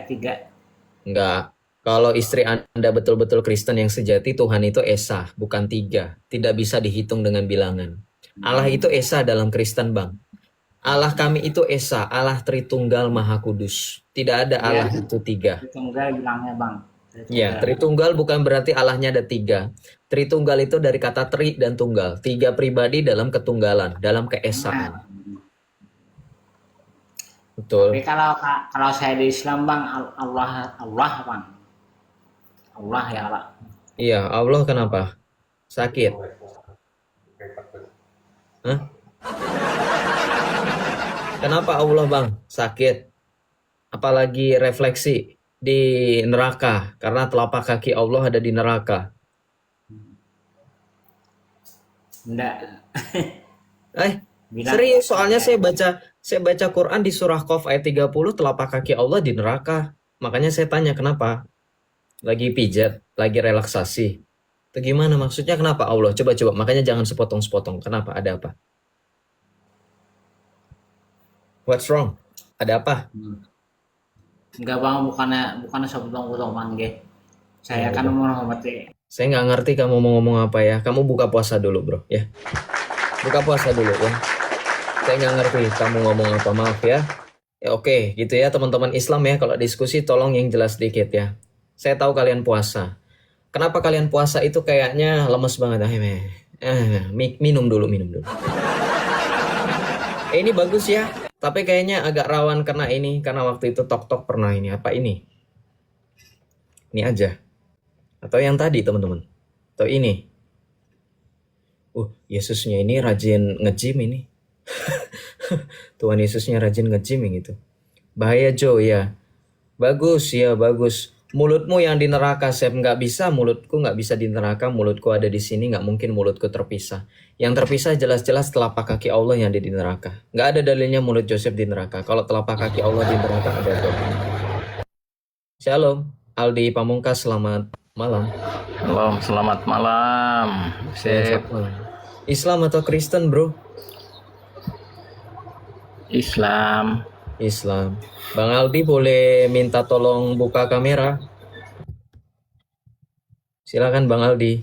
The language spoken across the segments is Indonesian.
3. Enggak. Kalau istri Anda betul-betul Kristen yang sejati, Tuhan itu Esa, bukan 3. Tidak bisa dihitung dengan bilangan. Allah itu Esa dalam Kristen, Bang. Allah kami itu Esa, Allah Tritunggal Maha Kudus. Tidak ada Ya, Allah itu 3. Tritunggal bilangnya Bang. Ya, Tritunggal. Tritunggal bukan berarti Allahnya ada 3. Tritunggal itu dari kata tri dan tunggal. 3 pribadi dalam ketunggalan, dalam keesaan. Nah, tapi Betul. kalau saya di Islam Bang, Allah Allah Bang. Allah ya Allah. Iya, Allah kenapa? Sakit. Hah? Kenapa Allah, Bang? Sakit. Apalagi refleksi di neraka, karena telapak kaki Allah ada di neraka. Enggak. Serius, soalnya saya baca Quran di surah Qaf ayat 30, telapak kaki Allah di neraka. Makanya saya tanya kenapa? Lagi pijat, lagi relaksasi. Itu gimana maksudnya, kenapa Allah? Coba, makanya jangan sepotong-sepotong. Kenapa? Ada apa? What's wrong? Ada apa? Enggak Bang, bukannya sebutong-butong Bang nggih. Saya kan menghormati. Saya nggak ngerti kamu mau ngomong apa ya. Kamu buka puasa dulu, bro, ya. Buka puasa dulu, ya. Saya nggak ngerti kamu ngomong apa, maaf ya. Ya oke, gitu ya teman-teman Islam ya. Kalau diskusi tolong yang jelas dikit ya. Saya tahu kalian puasa. Kenapa kalian puasa itu kayaknya lemes banget? Minum dulu. Ini bagus ya. Tapi kayaknya agak rawan kena ini. Karena waktu itu tok-tok pernah ini. Apa ini? Ini aja. Atau yang tadi teman-teman. Atau ini. Yesusnya ini rajin nge-gym ini. Tuhan Yesusnya rajin nge-gym gitu. Bahaya Jo ya. Bagus ya, bagus. Mulutmu yang di neraka, Sep. Nggak bisa, mulutku nggak bisa di neraka. Mulutku ada di sini, nggak mungkin mulutku terpisah. Yang terpisah jelas-jelas telapak kaki Allah yang ada di neraka. Nggak ada dalilnya mulut Joseph di neraka. Kalau telapak kaki Allah di neraka ada tuh. Shalom, Aldi Pamungkas, selamat malam. Halo, selamat malam. Sip. Islam atau Kristen, bro? Islam. Bang Aldi boleh minta tolong buka kamera? Silakan Bang Aldi.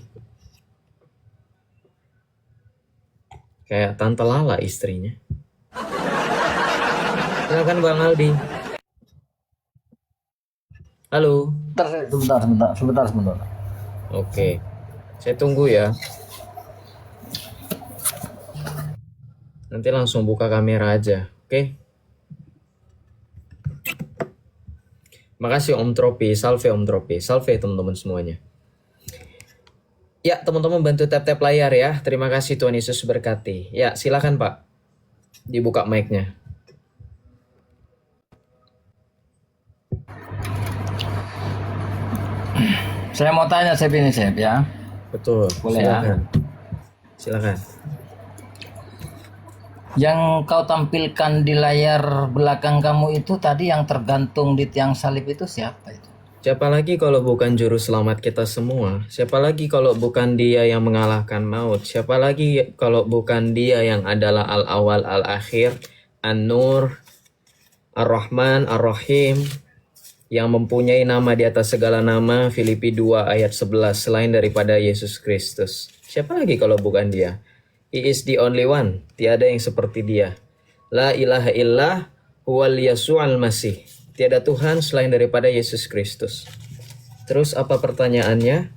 Kayak Tante Lala istrinya. Silakan Bang Aldi. Halo. Sebentar. Oke. Saya tunggu ya. Nanti langsung buka kamera aja, oke? Makasih Om Tropi, salve Om Tropi, salve teman-teman semuanya. Ya, teman-teman bantu tap-tap layar ya. Terima kasih, Tuhan Yesus berkati. Ya, silakan Pak. Dibuka mic-nya. Saya mau tanya Sep ini Sep ya. Betul. Boleh silakan. ya. Silakan. Yang kau tampilkan di layar belakang kamu itu tadi yang tergantung di tiang salib itu siapa itu? Siapa lagi kalau bukan juru selamat kita semua? Siapa lagi kalau bukan dia yang mengalahkan maut? Siapa lagi kalau bukan dia yang adalah al-awal al-akhir, an-nur, ar-rahman, ar-rahim, yang mempunyai nama di atas segala nama, Filipi 2 ayat 11, selain daripada Yesus Kristus. Siapa lagi kalau bukan dia? He is the only one. Tiada yang seperti dia. La ilaha illah huwal Yasu'al Masih. Tiada Tuhan selain daripada Yesus Kristus. Terus apa pertanyaannya?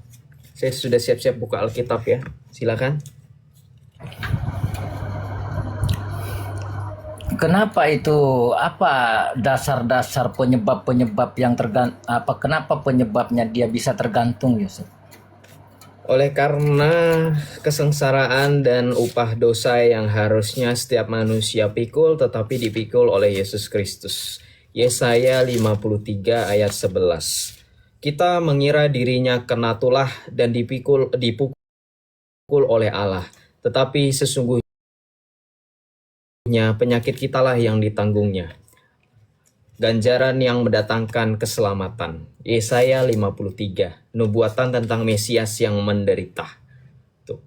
Saya sudah siap-siap buka Alkitab ya. Silakan. Kenapa itu? Apa dasar-dasar penyebab-penyebab yang kenapa penyebabnya dia bisa tergantung Yusuf? Oleh karena kesengsaraan dan upah dosa yang harusnya setiap manusia pikul, tetapi dipikul oleh Yesus Kristus. Yesaya 53 ayat 11. Kita mengira dirinya kena tulah dan dipukul oleh Allah. Tetapi sesungguhnya penyakit kitalah yang ditanggungnya. Ganjaran yang mendatangkan keselamatan. Yesaya 53. Nubuatan tentang Mesias yang menderita. Tuh.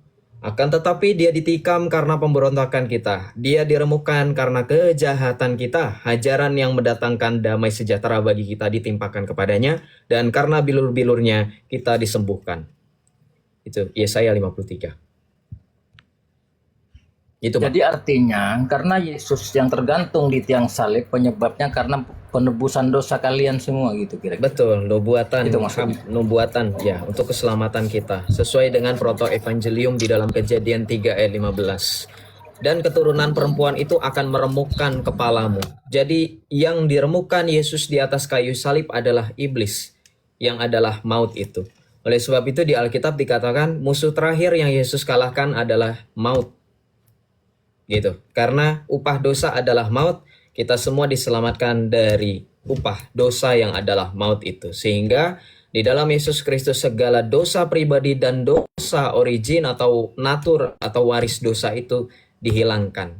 Akan tetapi dia ditikam karena pemberontakan kita. Dia diremukkan karena kejahatan kita. Hajaran yang mendatangkan damai sejahtera bagi kita ditimpakan kepadanya. Dan karena bilur-bilurnya kita disembuhkan. Itu Yesaya 53. Itu Pak. Jadi artinya karena Yesus yang tergantung di tiang salib penyebabnya karena penebusan dosa kalian semua gitu kira-kira. Betul, nubuatan, Itu maksudnya. nubuatan ya untuk keselamatan kita sesuai dengan proto evangelium di dalam Kejadian 3 ayat 15. Dan keturunan perempuan itu akan meremukkan kepalamu. Jadi yang diremukkan Yesus di atas kayu salib adalah iblis, yang adalah maut itu. Oleh sebab itu di Alkitab dikatakan musuh terakhir yang Yesus kalahkan adalah maut. Gitu. Karena upah dosa adalah maut, kita semua diselamatkan dari upah dosa yang adalah maut itu. Sehingga di dalam Yesus Kristus segala dosa pribadi dan dosa origin atau natur atau waris dosa itu dihilangkan.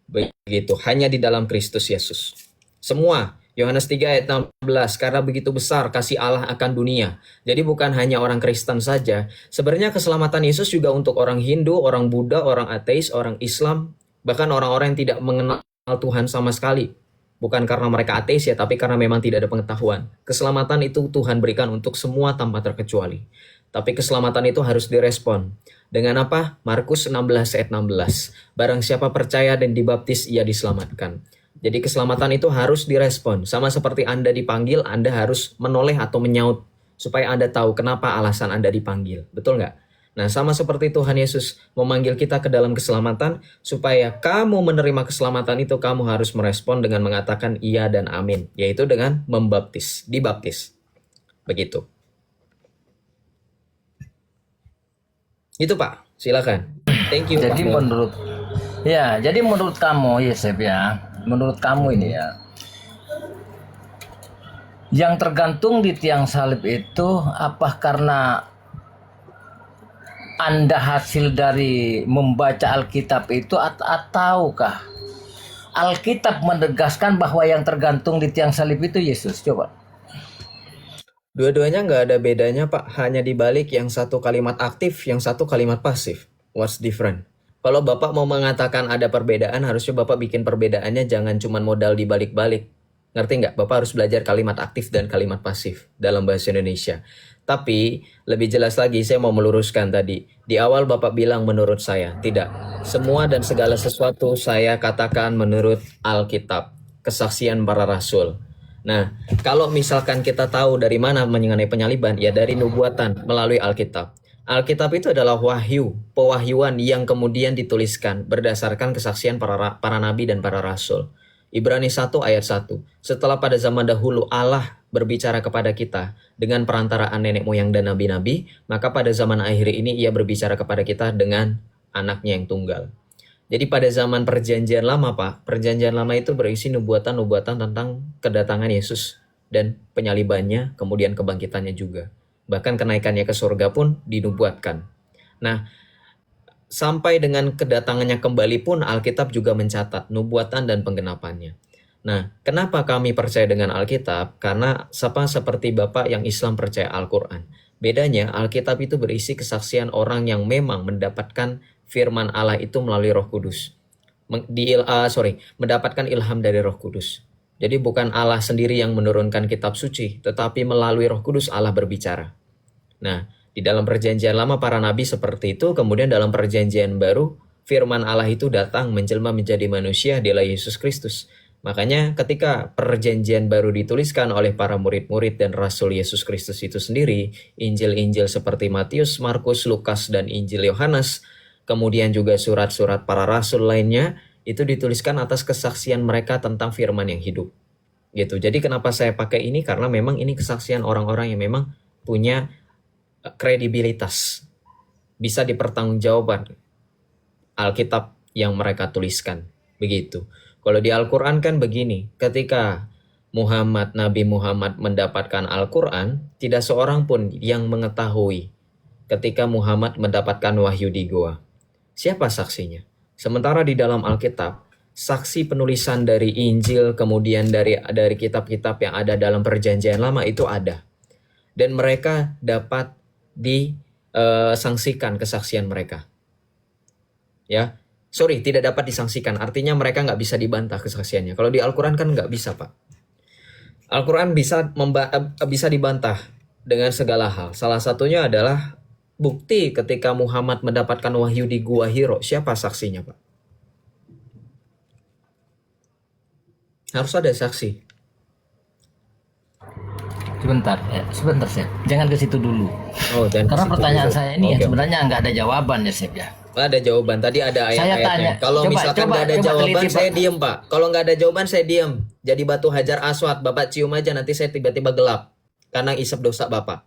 Begitu, hanya di dalam Kristus Yesus. Semua, Yohanes 3 ayat 16, karena begitu besar kasih Allah akan dunia. Jadi bukan hanya orang Kristen saja. Sebenarnya keselamatan Yesus juga untuk orang Hindu, orang Buddha, orang ateis, orang Islam, bahkan orang-orang yang tidak mengenal Tuhan sama sekali. Bukan karena mereka ateis ya, tapi karena memang tidak ada pengetahuan. Keselamatan itu Tuhan berikan untuk semua tanpa terkecuali. Tapi keselamatan itu harus direspon. Dengan apa? Markus 16 ayat 16. Barang siapa percaya dan dibaptis, ia diselamatkan. Jadi keselamatan itu harus direspon. Sama seperti Anda dipanggil, Anda harus menoleh atau menyaut. Supaya Anda tahu kenapa alasan Anda dipanggil. Betul nggak? Nah, sama seperti Tuhan Yesus memanggil kita ke dalam keselamatan. Supaya kamu menerima keselamatan itu, kamu harus merespon dengan mengatakan iya dan amin. Yaitu dengan membaptis, dibaptis. Begitu. Itu Pak, silakan. Thank you Jadi Pak. jadi menurut kamu Yesef ya, menurut kamu ini ya, yang tergantung di tiang salib itu apa karena Anda hasil dari membaca Alkitab itu ataukah Alkitab menegaskan bahwa yang tergantung di tiang salib itu Yesus? Coba. Dua-duanya nggak ada bedanya Pak, hanya dibalik yang satu kalimat aktif, yang satu kalimat pasif. What's different? Kalau Bapak mau mengatakan ada perbedaan, harusnya Bapak bikin perbedaannya jangan cuma modal dibalik-balik. Ngerti nggak? Bapak harus belajar kalimat aktif dan kalimat pasif dalam bahasa Indonesia. Tapi lebih jelas lagi saya mau meluruskan tadi. Di awal Bapak bilang menurut saya. Tidak. Semua dan segala sesuatu saya katakan menurut Alkitab. Kesaksian para rasul. Nah, kalau misalkan kita tahu dari mana mengenai penyaliban, ya dari nubuatan melalui Alkitab. Alkitab itu adalah wahyu, pewahyuan yang kemudian dituliskan berdasarkan kesaksian para nabi dan para rasul. Ibrani 1 ayat 1. Setelah pada zaman dahulu Allah berbicara kepada kita dengan perantaraan nenek moyang dan nabi-nabi, maka pada zaman akhir ini ia berbicara kepada kita dengan anaknya yang tunggal. Jadi pada zaman perjanjian lama Pak, perjanjian lama itu berisi nubuatan-nubuatan tentang kedatangan Yesus dan penyalibannya, kemudian kebangkitannya juga. Bahkan kenaikannya ke surga pun dinubuatkan. Nah, sampai dengan kedatangannya kembali pun Alkitab juga mencatat nubuatan dan penggenapannya. Nah, kenapa kami percaya dengan Alkitab? Karena seperti Bapak yang Islam percaya Al-Quran. Bedanya Alkitab itu berisi kesaksian orang yang memang mendapatkan firman Allah itu melalui Roh Kudus. Mendapatkan ilham dari Roh Kudus. Jadi bukan Allah sendiri yang menurunkan kitab suci, tetapi melalui Roh Kudus Allah berbicara. Nah, di dalam perjanjian lama para nabi seperti itu, kemudian dalam perjanjian baru firman Allah itu datang menjelma menjadi manusia, dialah Yesus Kristus. Makanya ketika perjanjian baru dituliskan oleh para murid-murid dan Rasul Yesus Kristus itu sendiri, Injil-Injil seperti Matius, Markus, Lukas, dan Injil Yohanes, kemudian juga surat-surat para rasul lainnya, itu dituliskan atas kesaksian mereka tentang firman yang hidup. Gitu. Jadi kenapa saya pakai ini? Karena memang ini kesaksian orang-orang yang memang punya kredibilitas. Bisa dipertanggungjawabkan Alkitab yang mereka tuliskan. Begitu. Kalau di Al-Quran kan begini, ketika Nabi Muhammad mendapatkan Al-Quran, tidak seorang pun yang mengetahui ketika Muhammad mendapatkan wahyu di goa. Siapa saksinya? Sementara di dalam Alkitab, saksi penulisan dari Injil, kemudian dari kitab-kitab yang ada dalam perjanjian lama itu ada. Dan mereka dapat disangsikan kesaksian mereka. Ya, sorry, tidak dapat disangsikan. Artinya mereka nggak bisa dibantah kesaksiannya. Kalau di Al-Quran kan nggak bisa, Pak. Al-Quran bisa dibantah dengan segala hal. Salah satunya adalah bukti ketika Muhammad mendapatkan wahyu di Gua Hiro. Siapa saksinya, Pak? Harus ada saksi. Sebentar, sebentar Sep. Jangan ke situ dulu. Oh, dan Karena ke situ pertanyaan dulu. saya ini yang Oke. sebenarnya nggak ada jawaban ya Sep ya. Ada jawaban. Tadi ada Saya ayat-ayatnya. tanya. Kalau misalkan nggak ada jawaban, teliti, saya Pak. diem, Pak. Kalau nggak ada jawaban, saya diem. Jadi batu hajar aswad, Bapak cium aja, nanti saya tiba-tiba gelap. Karena isap dosa Bapak.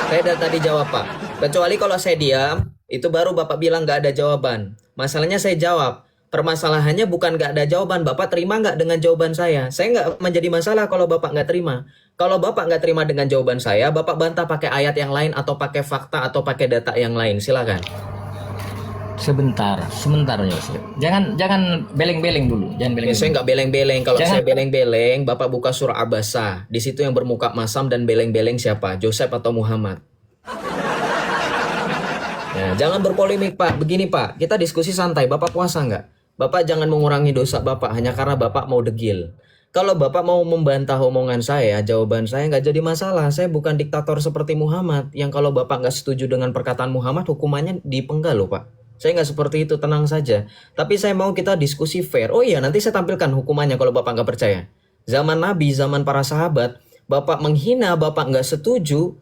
Saya dari tadi jawab, Pak. Kecuali kalau saya diam, itu baru Bapak bilang nggak ada jawaban. Masalahnya saya jawab. Permasalahannya bukan nggak ada jawaban. Bapak terima nggak dengan jawaban saya? Saya nggak menjadi masalah kalau Bapak nggak terima. Kalau Bapak nggak terima dengan jawaban saya, Bapak bantah pakai ayat yang lain atau pakai fakta atau pakai data yang lain. Silakan. Sebentar ya Sep. Jangan beleng-beleng dulu. Jangan Ya, beleng-beleng. saya nggak beleng-beleng. Kalau Jangan. saya beleng-beleng, Bapak buka surah Abasa. Di situ yang bermuka masam dan beleng-beleng siapa? Joseph atau Muhammad? Ya, jangan berpolemik, Pak. Begini, Pak. Kita diskusi santai. Bapak puasa nggak? Bapak jangan mengurangi dosa Bapak hanya karena Bapak mau degil. Kalau Bapak mau membantah omongan saya, jawaban saya nggak jadi masalah. Saya bukan diktator seperti Muhammad. Yang kalau Bapak nggak setuju dengan perkataan Muhammad, hukumannya dipenggal loh, Pak. Saya nggak seperti itu, tenang saja. Tapi saya mau kita diskusi fair. Oh iya, nanti saya tampilkan hukumannya kalau Bapak nggak percaya. Zaman Nabi, zaman para sahabat, Bapak menghina, Bapak nggak setuju,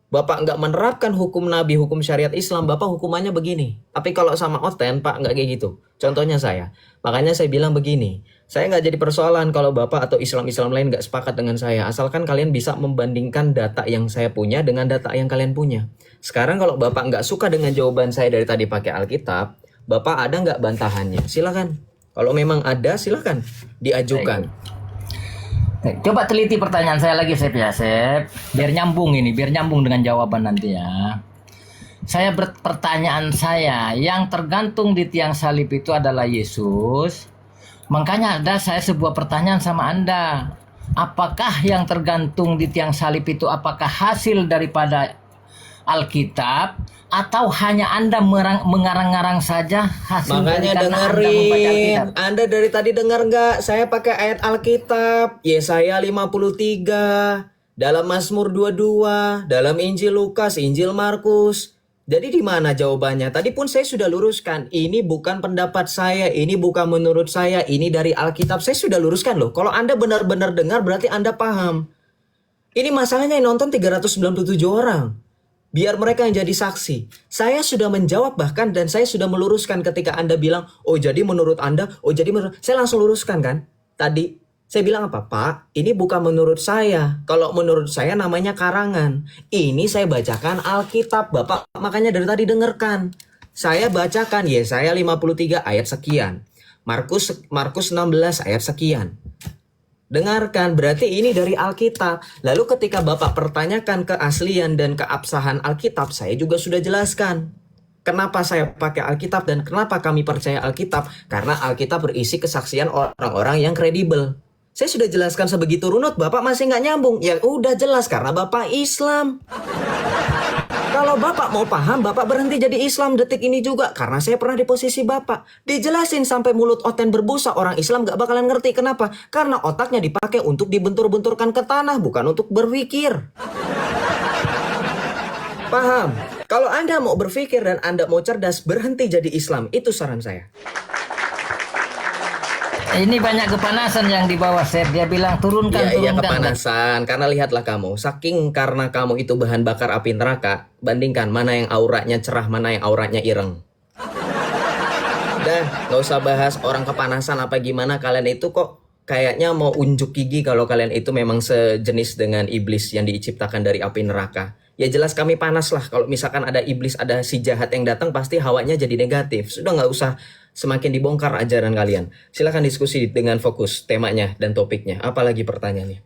Bapak nggak menerapkan hukum Nabi, hukum syariat Islam, Bapak hukumannya begini. Tapi kalau sama Oten, Pak nggak kayak gitu. Contohnya saya. Makanya saya bilang begini. Saya nggak jadi persoalan kalau Bapak atau Islam-Islam lain nggak sepakat dengan saya. Asalkan kalian bisa membandingkan data yang saya punya dengan data yang kalian punya. Sekarang kalau Bapak nggak suka dengan jawaban saya dari tadi pakai Alkitab, Bapak ada nggak bantahannya? Silakan. Kalau memang ada, silakan diajukan. Coba teliti pertanyaan saya lagi Sep ya Sep. Biar nyambung dengan jawaban nanti ya. Pertanyaan saya yang tergantung di tiang salib itu adalah Yesus. Makanya ada saya sebuah pertanyaan sama Anda. Apakah yang tergantung di tiang salib itu apakah hasil daripada Alkitab atau hanya Anda mengarang-ngarang saja hasil Makanya dari karena Anda membaca dengerin. Alkitab? Anda dari tadi dengar nggak? Saya pakai ayat Alkitab. Yesaya 53, dalam Mazmur 22, dalam Injil Lukas, Injil Markus. Jadi di mana jawabannya? Tadi pun saya sudah luruskan. Ini bukan pendapat saya, ini bukan menurut saya, ini dari Alkitab. Saya sudah luruskan loh. Kalau Anda benar-benar dengar berarti Anda paham. Ini masalahnya yang nonton 397 orang. Biar mereka yang jadi saksi. Saya sudah menjawab bahkan dan saya sudah meluruskan ketika Anda bilang, oh jadi menurut Anda, oh jadi menurut... Saya langsung luruskan kan. Tadi saya bilang apa? Pak, ini bukan menurut saya. Kalau menurut saya namanya karangan. Ini saya bacakan Alkitab. Bapak makanya dari tadi dengarkan. Saya bacakan Yesaya 53 ayat sekian. Markus 16 ayat sekian. Dengarkan, berarti ini dari Alkitab. Lalu ketika Bapak pertanyakan keaslian dan keabsahan Alkitab, saya juga sudah jelaskan. Kenapa saya pakai Alkitab dan kenapa kami percaya Alkitab? Karena Alkitab berisi kesaksian orang-orang yang kredibel. Saya sudah jelaskan sebegitu runut, Bapak masih nggak nyambung. Ya udah jelas, karena Bapak Islam. Kalau Bapak mau paham, Bapak berhenti jadi Islam detik ini juga. Karena saya pernah di posisi Bapak. Dijelasin sampai mulut Oten berbusa, orang Islam gak bakalan ngerti. Kenapa? Karena otaknya dipakai untuk dibentur-benturkan ke tanah, bukan untuk berpikir. Paham? Kalau Anda mau berpikir dan Anda mau cerdas, berhenti jadi Islam. Itu saran saya. Ini banyak kepanasan yang di bawah Sep. Dia bilang turunkan. Iya kepanasan. Karena lihatlah kamu. Saking karena kamu itu bahan bakar api neraka. Bandingkan mana yang auranya cerah, mana yang auranya ireng. Dah, gak usah bahas orang kepanasan apa gimana. Kalian itu kok kayaknya mau unjuk gigi kalau kalian itu memang sejenis dengan iblis yang diciptakan dari api neraka. Ya jelas kami panas lah. Kalau misalkan ada iblis, ada si jahat yang datang, pasti hawanya jadi negatif. Sudah gak usah semakin dibongkar ajaran kalian. Silakan diskusi dengan fokus temanya dan topiknya. Apalagi pertanyaannya.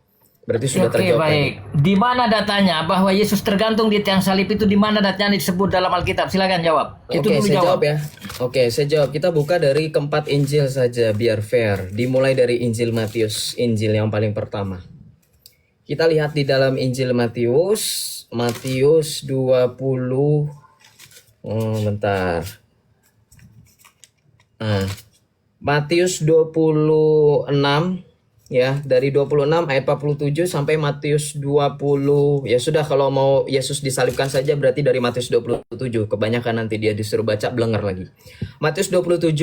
Berarti sudah terjawab. Oke, baik. Di mana datanya bahwa Yesus tergantung di tiang salib itu, di mana datanya disebut dalam Alkitab? Silakan jawab. Itu Oke, dulu saya jawab. jawab ya. Oke, saya jawab. Kita buka dari keempat Injil saja biar fair. Dimulai dari Injil Matius, Injil yang paling pertama. Kita lihat di dalam Injil Matius 20. Bentar. Nah, Matius 26 ya, dari 26 ayat 47 sampai Matius 20. Ya sudah, kalau mau Yesus disalibkan saja berarti dari Matius 27. Kebanyakan nanti dia disuruh baca blenger lagi. Matius 27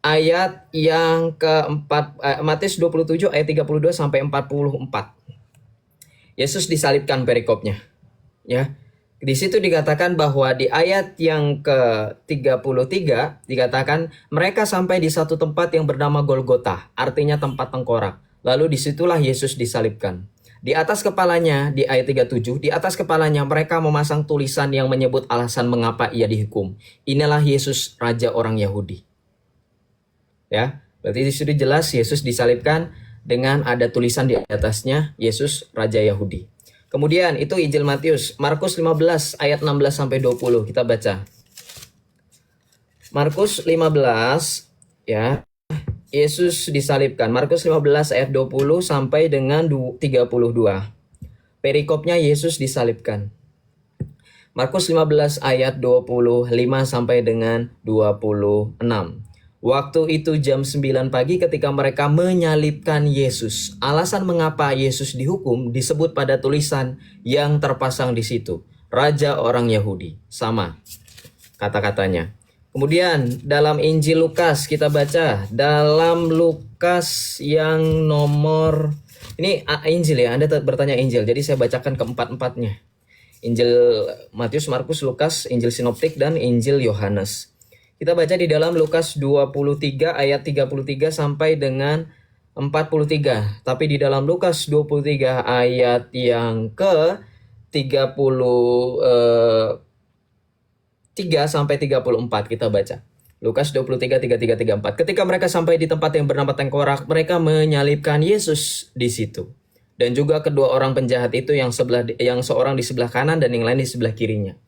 ayat yang keempat, Matius 27 ayat 32 sampai 44. Yesus disalibkan perikopnya. Ya. Di situ dikatakan bahwa di ayat yang ke-33 dikatakan mereka sampai di satu tempat yang bernama Golgota, artinya tempat tengkorak. Lalu disitulah Yesus disalibkan. Di atas kepalanya, di ayat 37, di atas kepalanya mereka memasang tulisan yang menyebut alasan mengapa ia dihukum. Inilah Yesus, Raja orang Yahudi. Ya, berarti di situ jelas Yesus disalibkan dengan ada tulisan di atasnya, Yesus, Raja Yahudi. Kemudian itu Injil Matius, Markus 15 ayat 16 sampai 20 kita baca. Markus 15 ya, Yesus disalibkan. Markus 15 ayat 20 sampai dengan 32. Perikopnya Yesus disalibkan. Markus 15 ayat 25 sampai dengan 26. Waktu itu jam 9 pagi ketika mereka menyalibkan Yesus. Alasan mengapa Yesus dihukum disebut pada tulisan yang terpasang di situ. Raja orang Yahudi. Sama kata-katanya. Kemudian dalam Injil Lukas kita baca. Dalam Lukas yang nomor... Ini Injil ya, Anda bertanya Injil. Jadi saya bacakan keempat-empatnya. Injil Matius, Markus, Lukas, Injil Sinoptik, dan Injil Yohanes. Kita baca di dalam Lukas 23 ayat 33 sampai dengan 43. Tapi di dalam Lukas 23 ayat yang ke 33 sampai 34 kita baca. Lukas 23, 33, 34. Ketika mereka sampai di tempat yang bernama Tengkorak, mereka menyalibkan Yesus di situ. Dan juga kedua orang penjahat itu yang seorang di sebelah kanan dan yang lain di sebelah kirinya.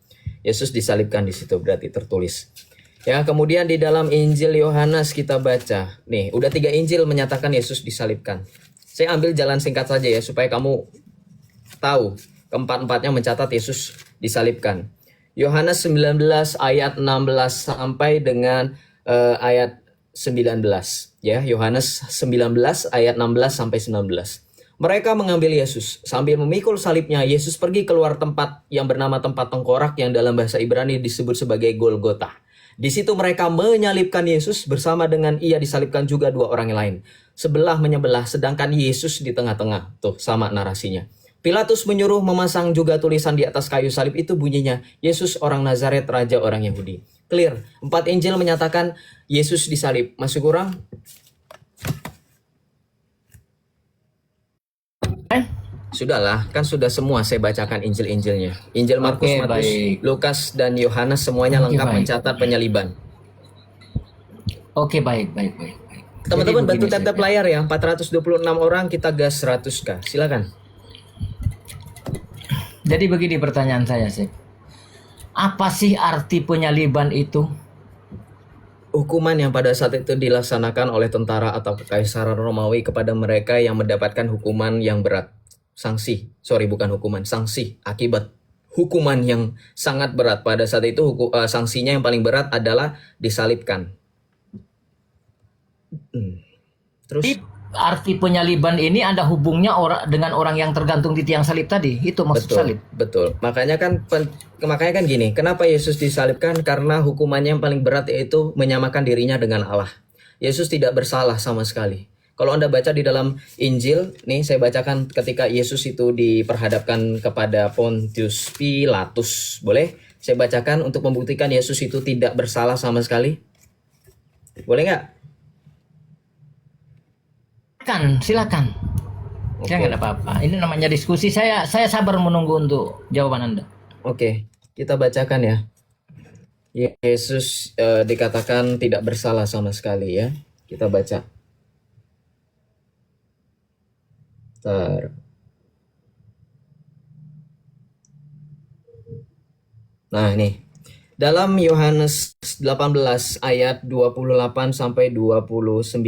Yesus disalibkan di situ, berarti tertulis. Ya, kemudian di dalam Injil Yohanes kita baca. Nih, udah 3 Injil menyatakan Yesus disalibkan. Saya ambil jalan singkat saja ya, supaya kamu tahu. Keempat-empatnya mencatat Yesus disalibkan. Yohanes 19 ayat 16 sampai dengan ayat 19. Ya, Yohanes 19 ayat 16 sampai 19. Mereka mengambil Yesus. Sambil memikul salibnya, Yesus pergi keluar tempat yang bernama tempat tengkorak yang dalam bahasa Ibrani disebut sebagai Golgota. Di situ mereka menyalibkan Yesus bersama dengan ia disalibkan juga 2 orang yang lain. Sebelah menyebelah sedangkan Yesus di tengah-tengah. Tuh sama narasinya. Pilatus menyuruh memasang juga tulisan di atas kayu salib itu bunyinya, Yesus orang Nazaret, Raja orang Yahudi. Clear. 4 Injil menyatakan Yesus disalib. Masih kurang? Sudahlah, kan sudah semua saya bacakan Injil-Injilnya. Injil Markus, Oke, Matius, baik. Lukas, dan Yohanes semuanya Oke, lengkap baik. mencatat penyaliban. Oke, baik. Teman-teman Jadi bantu begini, tap-tap Chef, ya. layar ya. 426 orang kita gas 100k. Silakan. Jadi begini pertanyaan saya, Chef. Apa sih arti penyaliban itu? Hukuman yang pada saat itu dilaksanakan oleh tentara atau kekaisaran Romawi kepada mereka yang mendapatkan hukuman yang berat. Sanksi akibat hukuman yang sangat berat. Pada saat itu sanksinya yang paling berat adalah disalibkan. Terus Arti penyaliban ini ada hubungnya dengan orang yang tergantung di tiang salib tadi. Itu maksud salib. Betul. Makanya kan gini, kenapa Yesus disalibkan? Karena hukumannya yang paling berat yaitu menyamakan dirinya dengan Allah. Yesus tidak bersalah sama sekali. Kalau Anda baca di dalam Injil, nih saya bacakan ketika Yesus itu diperhadapkan kepada Pontius Pilatus. Boleh? Saya bacakan untuk membuktikan Yesus itu tidak bersalah sama sekali. Boleh nggak? Silakan. Oke. Ya nggak ada apa-apa. Ini namanya diskusi. Saya sabar menunggu untuk jawaban Anda. Oke, kita bacakan ya. Yesus dikatakan tidak bersalah sama sekali ya. Kita baca. Nah ini Dalam Yohanes 18 ayat 28 sampai 29.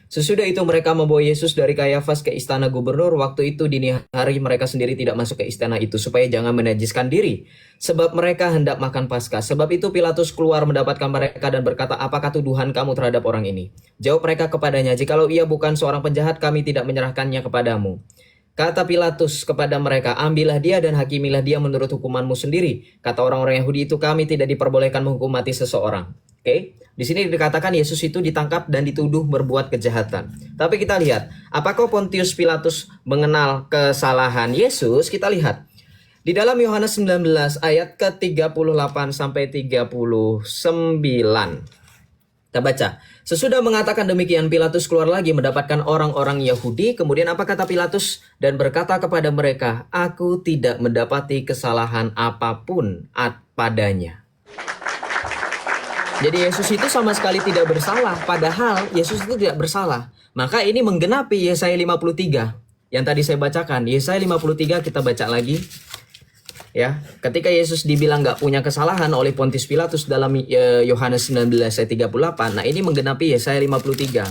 Sesudah itu mereka membawa Yesus dari Kayafas ke istana gubernur. Waktu itu dini hari mereka sendiri tidak masuk ke istana itu supaya jangan menajiskan diri. Sebab mereka hendak makan Paskah. Sebab itu Pilatus keluar mendapatkan mereka dan berkata, "Apakah tuduhan kamu terhadap orang ini?" Jawab mereka kepadanya, "Jikalau ia bukan seorang penjahat, kami tidak menyerahkannya kepadamu." Kata Pilatus kepada mereka, "Ambillah dia dan hakimilah dia menurut hukumanmu sendiri." Kata orang-orang Yahudi itu, "Kami tidak diperbolehkan menghukum mati seseorang." Oke, di sini dikatakan Yesus itu ditangkap dan dituduh berbuat kejahatan. Tapi kita lihat, apakah Pontius Pilatus mengenal kesalahan Yesus? Kita lihat. Di dalam Yohanes 19 ayat ke-38 sampai 39. Kita baca. Sesudah mengatakan demikian, Pilatus keluar lagi mendapatkan orang-orang Yahudi. Kemudian apa kata Pilatus? Dan berkata kepada mereka, "Aku tidak mendapati kesalahan apapun padanya." Jadi Yesus itu sama sekali tidak bersalah. Padahal Yesus itu tidak bersalah. Maka ini menggenapi Yesaya 53. Yang tadi saya bacakan. Yesaya 53 kita baca lagi. Ya, ketika Yesus dibilang nggak punya kesalahan oleh Pontius Pilatus dalam Yohanes 19 ayat 38. Nah, ini menggenapi Yesaya 53.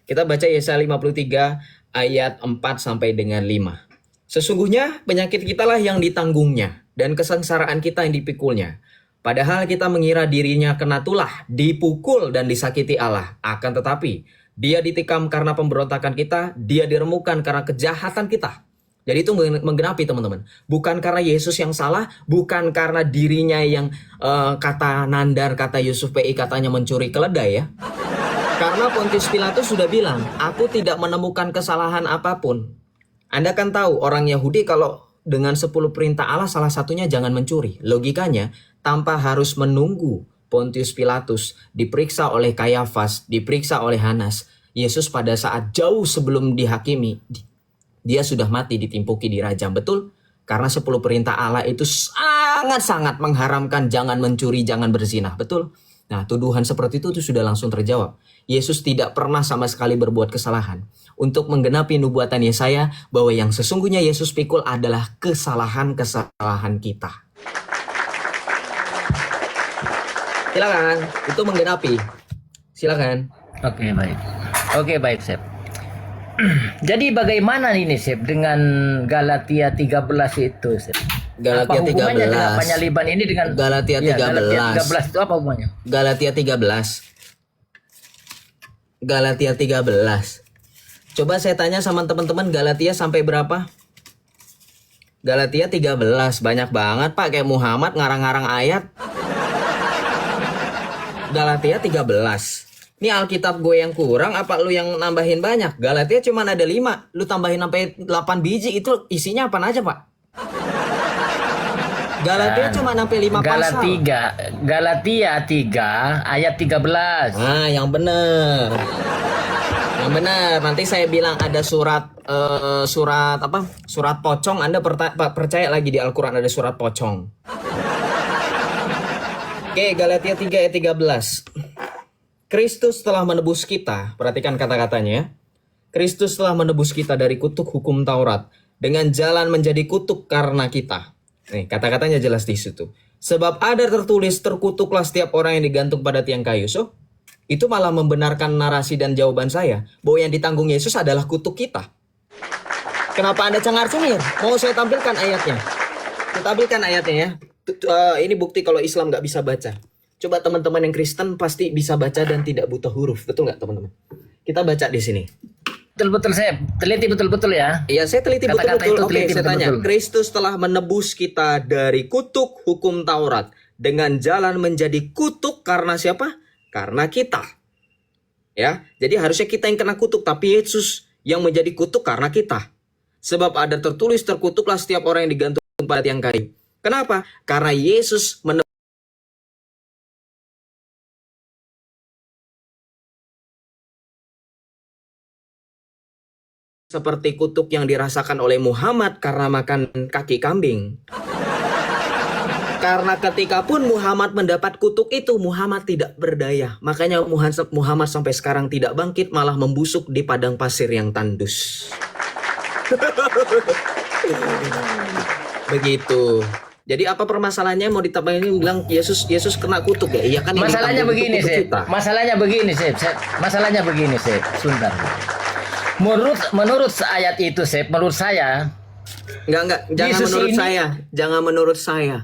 Kita baca Yesaya 53 ayat 4 sampai dengan 5. Sesungguhnya penyakit kitalah yang ditanggungnya dan kesengsaraan kita yang dipikulnya. Padahal kita mengira dirinya kena tulah, dipukul dan disakiti Allah. Akan tetapi dia ditikam karena pemberontakan kita, dia diremukkan karena kejahatan kita. Jadi itu menggenapi teman-teman. Bukan karena Yesus yang salah, bukan karena dirinya yang kata Nandar, kata Yusuf PI katanya mencuri keledai ya. Karena Pontius Pilatus sudah bilang, "Aku tidak menemukan kesalahan apapun." Anda kan tahu orang Yahudi kalau dengan 10 perintah Allah salah satunya jangan mencuri. Logikanya tanpa harus menunggu Pontius Pilatus diperiksa oleh Kayafas, diperiksa oleh Hanas. Yesus pada saat jauh sebelum dihakimi, dia sudah mati ditimpuki di rajam. Betul? Karena 10 perintah Allah itu sangat-sangat mengharamkan jangan mencuri, jangan berzina. Betul? Nah, tuduhan seperti itu sudah langsung terjawab. Yesus tidak pernah sama sekali berbuat kesalahan. Untuk menggenapi nubuatan Yesaya bahwa yang sesungguhnya Yesus pikul adalah kesalahan-kesalahan kita. Silakan, itu menggenapi. Silakan. Oke, baik. Oke, baik, Sep. Jadi bagaimana ini, Sep, dengan Galatia 13 itu, Sep? Galatia apa hubungannya 13. dengan penyaliban ini dengan Galatia 13. Galatia 13 itu apa hubungannya? Galatia 13. Galatia 13. Coba saya tanya sama teman-teman, Galatia sampai berapa? Galatia 13. Banyak banget, Pak. Kayak Muhammad ngarang-ngarang ayat. Galatia 13. Ini Alkitab gue yang kurang apa lu yang nambahin banyak? Galatia cuma ada 5. Lu tambahin sampai 8 biji, itu isinya apa aja, Pak? Galatia cuma sampai 5 pasal. Galatia 3 ayat 13. Nah, yang bener. Yang benar. Nanti saya bilang ada surat apa? Surat pocong. Anda percaya lagi di Al-Qur'an ada surat pocong. Oke, Galatia 3 ayat 13. Kristus telah menebus kita, perhatikan kata-katanya ya. Kristus telah menebus kita dari kutuk hukum Taurat dengan jalan menjadi kutuk karena kita. Nih, kata-katanya jelas di situ. Sebab ada tertulis, terkutuklah setiap orang yang digantung pada tiang kayu. So, itu malah membenarkan narasi dan jawaban saya bahwa yang ditanggung Yesus adalah kutuk kita. Kenapa Anda cengar-cengir? Mau saya tampilkan ayatnya. Saya tampilkan ayatnya ya. Ini bukti kalau Islam nggak bisa baca. Coba teman-teman yang Kristen pasti bisa baca dan tidak buta huruf. Betul nggak teman-teman? Kita baca di sini. Betul-betul saya teliti betul-betul ya. Iya, saya teliti Kata-kata betul-betul. itu Oke, teliti saya tanya. betul-betul. Kristus telah menebus kita dari kutuk hukum Taurat dengan jalan menjadi kutuk karena siapa? Karena kita. Ya, jadi harusnya kita yang kena kutuk, tapi Yesus yang menjadi kutuk karena kita. Sebab ada tertulis, terkutuklah setiap orang yang digantung pada tiang kayu. Kenapa? Karena Yesus menebus seperti kutuk yang dirasakan oleh Muhammad karena makan kaki kambing. Karena ketika pun Muhammad mendapat kutuk itu, Muhammad tidak berdaya. Makanya Muhammad sampai sekarang tidak bangkit, malah membusuk di padang pasir yang tandus. Begitu. Jadi apa permasalahannya mau ditambah ini bilang Yesus kena kutuk ya? Iya kan yang Masalahnya ditambah begini, kutuk Sep. kita. Masalahnya begini, Sep. Sebentar. Menurut ayat itu, Sep, menurut saya Enggak, jangan Yesus menurut ini- saya. Jangan menurut saya.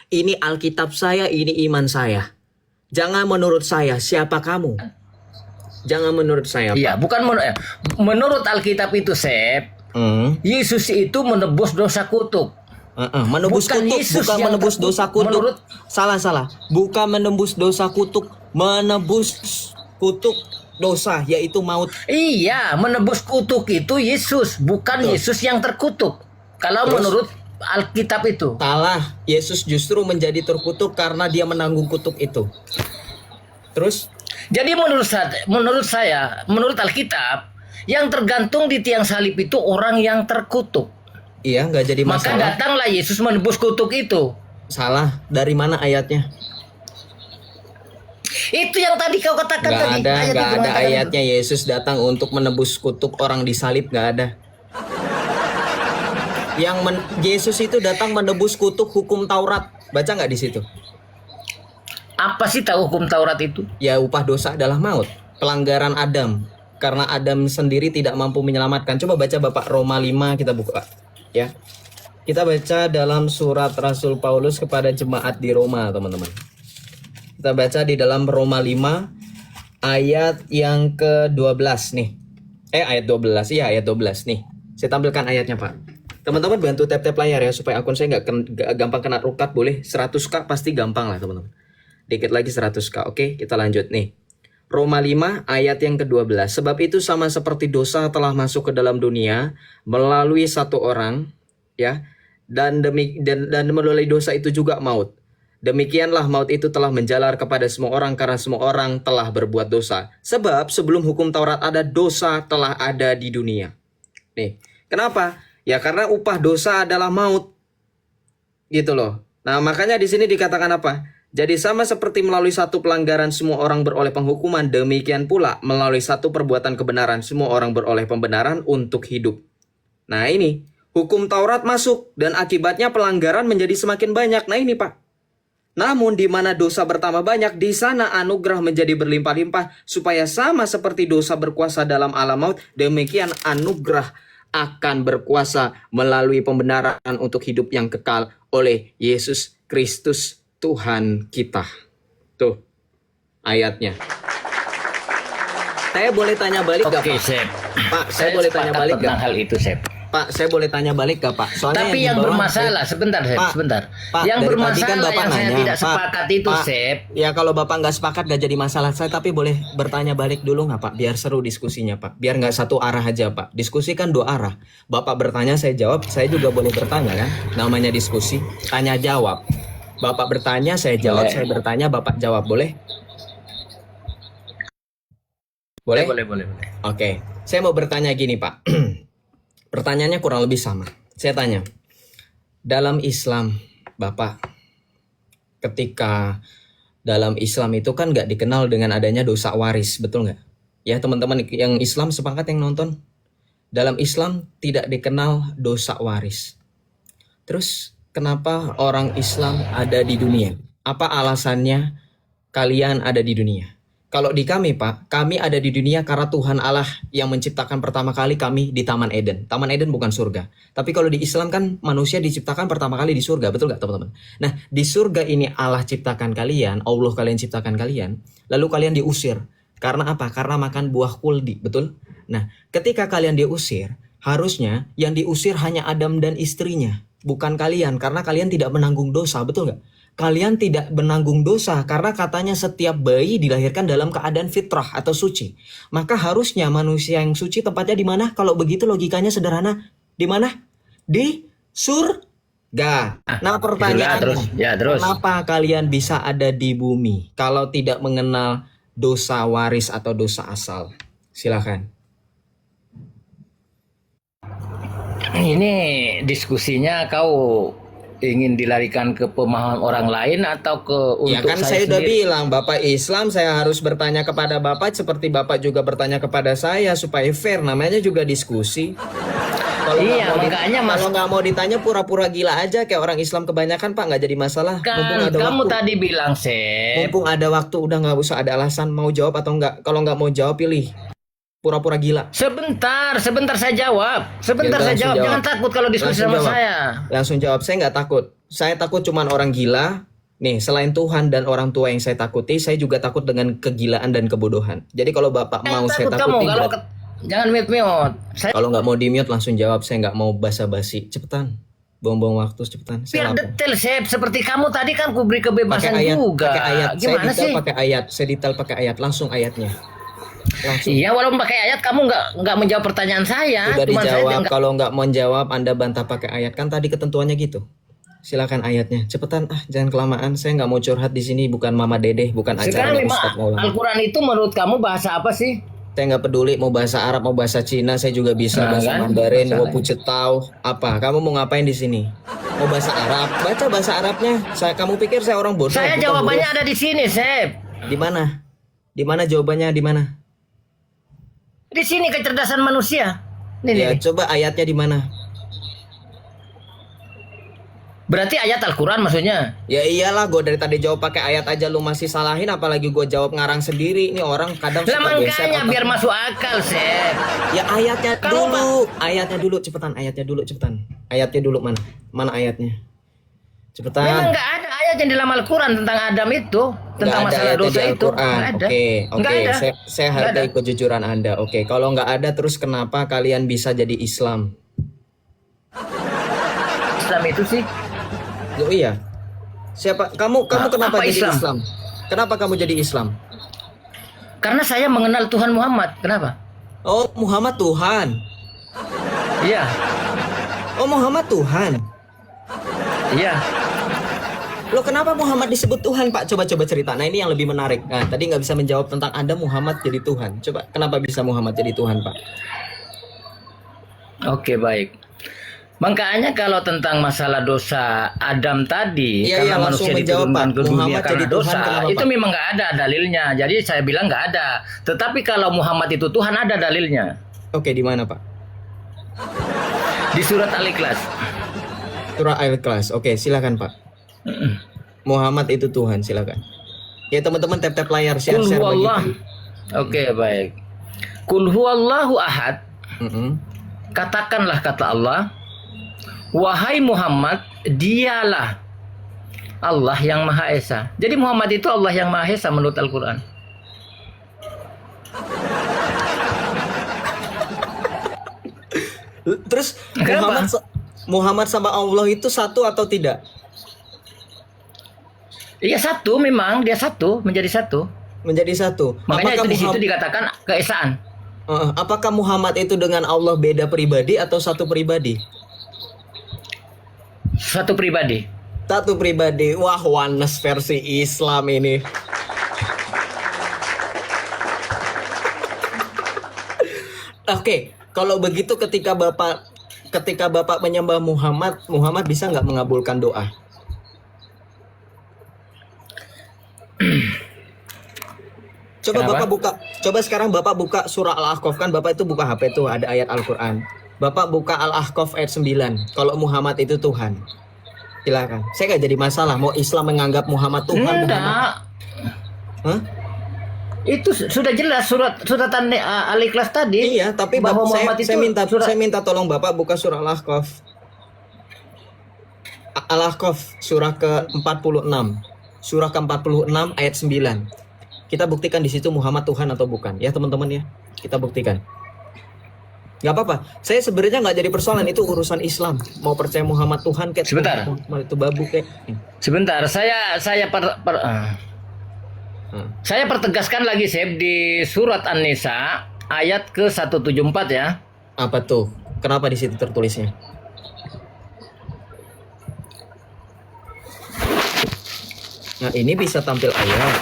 Ini Alkitab saya, ini iman saya. Jangan menurut saya, siapa kamu? Jangan menurut saya, Pak. iya, bukan menurut Alkitab itu, Sep. Yesus itu menebus dosa kutuk. Menebus Bukan kutuk, Yesus bukan yang menebus terkutuk. dosa kutuk. Menurut- Salah. Bukan menembus dosa kutuk, menebus kutuk dosa, yaitu maut. Iya, menebus kutuk itu Yesus, bukan Betul. Yesus yang terkutuk. Kalau Terus? menurut Alkitab itu. Salah, Yesus justru menjadi terkutuk karena dia menanggung kutuk itu. Terus? Jadi menurut saya, menurut Alkitab, yang tergantung di tiang salib itu orang yang terkutuk. Iya, nggak jadi Maka masalah. datanglah Yesus menebus kutuk itu. Salah, dari mana ayatnya? Itu yang tadi kau katakan Nggak tadi. ada, Ayat nggak itu ada mengatakan ayatnya Yesus datang untuk menebus kutuk orang disalib, nggak ada. Yesus itu datang menebus kutuk hukum Taurat. Baca nggak di situ? Apa sih tahu hukum Taurat itu? Ya upah dosa adalah maut, pelanggaran Adam. Karena Adam sendiri tidak mampu menyelamatkan. Coba baca Bapak Roma 5, kita buka ya. Kita baca dalam surat Rasul Paulus kepada jemaat di Roma, teman-teman. Kita baca di dalam Roma 5 ayat yang ke-12 nih. Ayat 12. Iya, ayat 12 nih. Saya tampilkan ayatnya, Pak. Teman-teman bantu tap-tap layar ya supaya akun saya nggak gampang kena rukat, boleh 100k pasti gampang lah, teman-teman. Dikit lagi 100k. Oke, kita lanjut nih. Roma 5 ayat yang ke-12. Sebab itu sama seperti dosa telah masuk ke dalam dunia melalui satu orang, ya. Dan melalui dosa itu juga maut. Demikianlah maut itu telah menjalar kepada semua orang karena semua orang telah berbuat dosa. Sebab sebelum hukum Taurat ada, dosa telah ada di dunia. Nih, kenapa? Ya karena upah dosa adalah maut. Gitu loh. Nah, makanya di sini dikatakan apa? Jadi sama seperti melalui satu pelanggaran semua orang beroleh penghukuman, demikian pula melalui satu perbuatan kebenaran semua orang beroleh pembenaran untuk hidup. Nah ini, hukum Taurat masuk dan akibatnya pelanggaran menjadi semakin banyak. Nah ini Pak. Namun di mana dosa bertambah banyak, di sana anugerah menjadi berlimpah-limpah, supaya sama seperti dosa berkuasa dalam alam maut, demikian anugerah akan berkuasa melalui pembenaran untuk hidup yang kekal oleh Yesus Kristus Tuhan kita. Tuh ayatnya. Saya boleh tanya balik gak Oke, Pak? Sep. Pak, saya boleh tanya sepakat balik tentang gak? hal itu, Sep. Pak, saya boleh tanya balik gak Pak? Soalnya Tapi yang di bawah- bermasalah, sebentar, Sep, Pak, sebentar. Pak, Yang dari tadi bermasalah kan Bapak yang saya nanya, tidak Pak, sepakat itu, Pak, Sep. Ya kalau Bapak nggak sepakat gak jadi masalah saya, tapi boleh bertanya balik dulu nggak Pak? Biar seru diskusinya Pak. Biar nggak satu arah aja Pak. Diskusi kan dua arah. Bapak bertanya saya jawab, saya juga boleh bertanya kan? Namanya diskusi, tanya jawab. Bapak bertanya saya jawab, Boleh. saya bertanya Bapak jawab, boleh? Boleh? Boleh. Oke, saya mau bertanya gini Pak. Pertanyaannya kurang lebih sama. Saya tanya, dalam Islam, Bapak, ketika dalam Islam itu kan nggak dikenal dengan adanya dosa waris, betul nggak? Ya teman-teman yang Islam sepakat yang nonton? Dalam Islam tidak dikenal dosa waris. Terus kenapa orang Islam ada di dunia? Apa alasannya kalian ada di dunia? Kalau di kami Pak, kami ada di dunia karena Tuhan Allah yang menciptakan pertama kali kami di Taman Eden. Taman Eden bukan surga. Tapi kalau di Islam kan manusia diciptakan pertama kali di surga, betul nggak teman-teman? Nah di surga ini Allah ciptakan kalian, Allah kalian ciptakan kalian, lalu kalian diusir. Karena apa? Karena makan buah kuldi, betul? Nah ketika kalian diusir, harusnya yang diusir hanya Adam dan istrinya, bukan kalian, karena kalian tidak menanggung dosa, betul nggak? Kalian tidak menanggung dosa karena katanya setiap bayi dilahirkan dalam keadaan fitrah atau suci. Maka harusnya manusia yang suci tempatnya di mana? Kalau begitu logikanya sederhana. Di mana? Di surga. Nah pertanyaannya, terus. kenapa kalian bisa ada di bumi kalau tidak mengenal dosa waris atau dosa asal? Silakan. Ini diskusinya kau ingin dilarikan ke pemahaman orang lain atau ke Ya untuk kan saya udah sendiri? bilang Bapak Islam, saya harus bertanya kepada Bapak seperti Bapak juga bertanya kepada saya supaya fair, namanya juga diskusi. Kalau nggak Iya, mau makanya Mas, kalau nggak mau ditanya pura-pura gila aja kayak orang Islam kebanyakan Pak, nggak jadi masalah. Mumpung kan ada kamu waktu. tadi bilang, Sep. Mumpung ada waktu udah nggak usah ada alasan mau jawab atau nggak. Kalau nggak mau jawab pilih pura-pura gila. Sebentar saya jawab. Sebentar Ya, saya langsung jawab. jawab. Jangan takut kalau diskusi Langsung sama jawab. saya. Langsung jawab, saya nggak takut. Saya takut cuman orang gila. Nih, selain Tuhan dan orang tua yang saya takuti, saya juga takut dengan kegilaan dan kebodohan. Jadi kalau Bapak mau saya Takut kamu takuti, kalau berarti- jangan mute-mute. Saya kalau nggak mau di-mute langsung jawab, saya nggak mau basa-basi. Cepetan. Buang-buang waktu cepetan. biar Saya lapar. detail, Sep. Seperti kamu tadi kan ku beri kebebasan Pakai ayat, juga. pakai ayat. Saya Gimana detail sih? pakai ayat. Saya detail pakai ayat. Langsung ayatnya. Langsung. Iya, walaupun pakai ayat kamu nggak menjawab pertanyaan saya. Sudah Cuman saya dijawab. nggak- Kalau nggak mau jawab, Anda bantah pakai ayat. Kan tadi ketentuannya gitu. Silakan ayatnya. Cepetan, jangan kelamaan. Saya nggak mau curhat di sini. Bukan Mama Dedeh, bukan Sekarang acaranya memang Ustadz Maulana. Al-Quran itu menurut kamu bahasa apa sih? Saya nggak peduli mau bahasa Arab, mau bahasa Cina, saya juga bisa. Nah, Bahasa kan? Mandarin, mau Masalahnya. pucetau, apa? Kamu mau ngapain di sini? Mau bahasa Arab? Baca bahasa Arabnya. Kamu pikir saya orang bodoh? Saya Bukan jawabannya huruf. ada di sini, Sep. Di mana? Di mana jawabannya? Di mana? Di sini kecerdasan manusia. Nih, Ya, nih. coba ayatnya di mana? Berarti ayat Al-Quran maksudnya. Ya iyalah, gue dari tadi jawab pakai ayat aja lu masih salahin, apalagi gue jawab ngarang sendiri. Ini orang kadang Lah suka geser makanya otak. biar masuk akal, Sep. Ya ayatnya Kamu dulu, ayatnya dulu cepetan, ayatnya dulu cepetan. Ayatnya dulu mana? Mana ayatnya? Cepetan. Memang nggak ada ayat yang di dalam Al-Quran tentang Adam itu, tentang Nggak ada masalah ayatnya dosa di itu. Al-Quran. Nggak ada. Oke, Nggak ada. Saya Nggak hargai ada. kejujuran Anda. Oke, kalau nggak ada terus kenapa kalian bisa jadi Islam? Islam itu sih. Oh iya. Siapa kamu kenapa apa jadi Islam? Islam? Kenapa kamu jadi Islam? Karena saya mengenal Tuhan Muhammad. Kenapa? Oh, Muhammad Tuhan. Iya, Oh, Muhammad Tuhan. iya. Loh, kenapa Muhammad disebut Tuhan, Pak? Coba cerita. Nah, ini yang lebih menarik. Nah, tadi nggak bisa menjawab tentang Anda Muhammad jadi Tuhan. Coba, kenapa bisa Muhammad jadi Tuhan, Pak? Oke, baik. Makanya kalau tentang masalah dosa Adam tadi, Iya, karena langsung manusia menjawab, diturunkan Pak. ke dunia Muhammad karena jadi Tuhan, dosa, kenapa, itu Pak? memang nggak ada dalilnya. Jadi saya bilang nggak ada. Tetapi kalau Muhammad itu Tuhan ada dalilnya Oke, di mana, Pak? di surat Al-Ikhlas. Surah Al-Ikhlas. Oke, silakan, Pak. Muhammad itu Tuhan, silakan. Ya, teman-teman tap-tap layar, Kul share huwallah. bagi. Oke, baik. Kul huwallahu ahad. Mm-mm. Katakanlah kata Allah, wahai Muhammad, dialah Allah yang Maha Esa. Jadi Muhammad itu Allah yang Maha Esa menurut Al-Quran. Terus Kenapa? Muhammad sama Allah itu satu atau tidak? Iya satu, memang dia satu, menjadi satu. Menjadi satu. Makanya itu di situ Muhammad, dikatakan keesaan. apakah Muhammad itu dengan Allah beda pribadi atau satu pribadi? Satu pribadi. Satu pribadi. Wah, oneness versi Islam ini. Oke, kalau begitu ketika Bapak menyembah Muhammad bisa nggak mengabulkan doa? Coba Kenapa? Bapak buka, coba sekarang Bapak buka surah Al-Ahqaf, kan Bapak itu buka HP tuh ada ayat Al-Qur'an. Bapak buka Al-Ahqaf ayat 9. Kalau Muhammad itu Tuhan. Silakan. Saya nggak jadi masalah mau Islam menganggap Muhammad Tuhan. Muhammad. Enggak. Hah? Itu sudah jelas suratan Al-Ikhlas tadi. Iya, tapi bahwa Bapak, Muhammad saya itu surat- saya minta tolong Bapak buka surah Al-Ahqaf. Al-Ahqaf surah ke-46. Surah ke-46 ayat 9. Kita buktikan di situ Muhammad Tuhan atau bukan. Ya, teman-teman ya. Kita buktikan. Gak apa-apa. Saya sebenarnya nggak jadi persoalan, itu urusan Islam. Mau percaya Muhammad Tuhan kayak Sebentar. Muhammad itu babu kayak. Sebentar, saya saya pertegaskan lagi, Seb, di surat An-Nisa ayat ke-174 ya. Apa tuh? Kenapa di situ tertulisnya? Nah, ini bisa tampil ayat.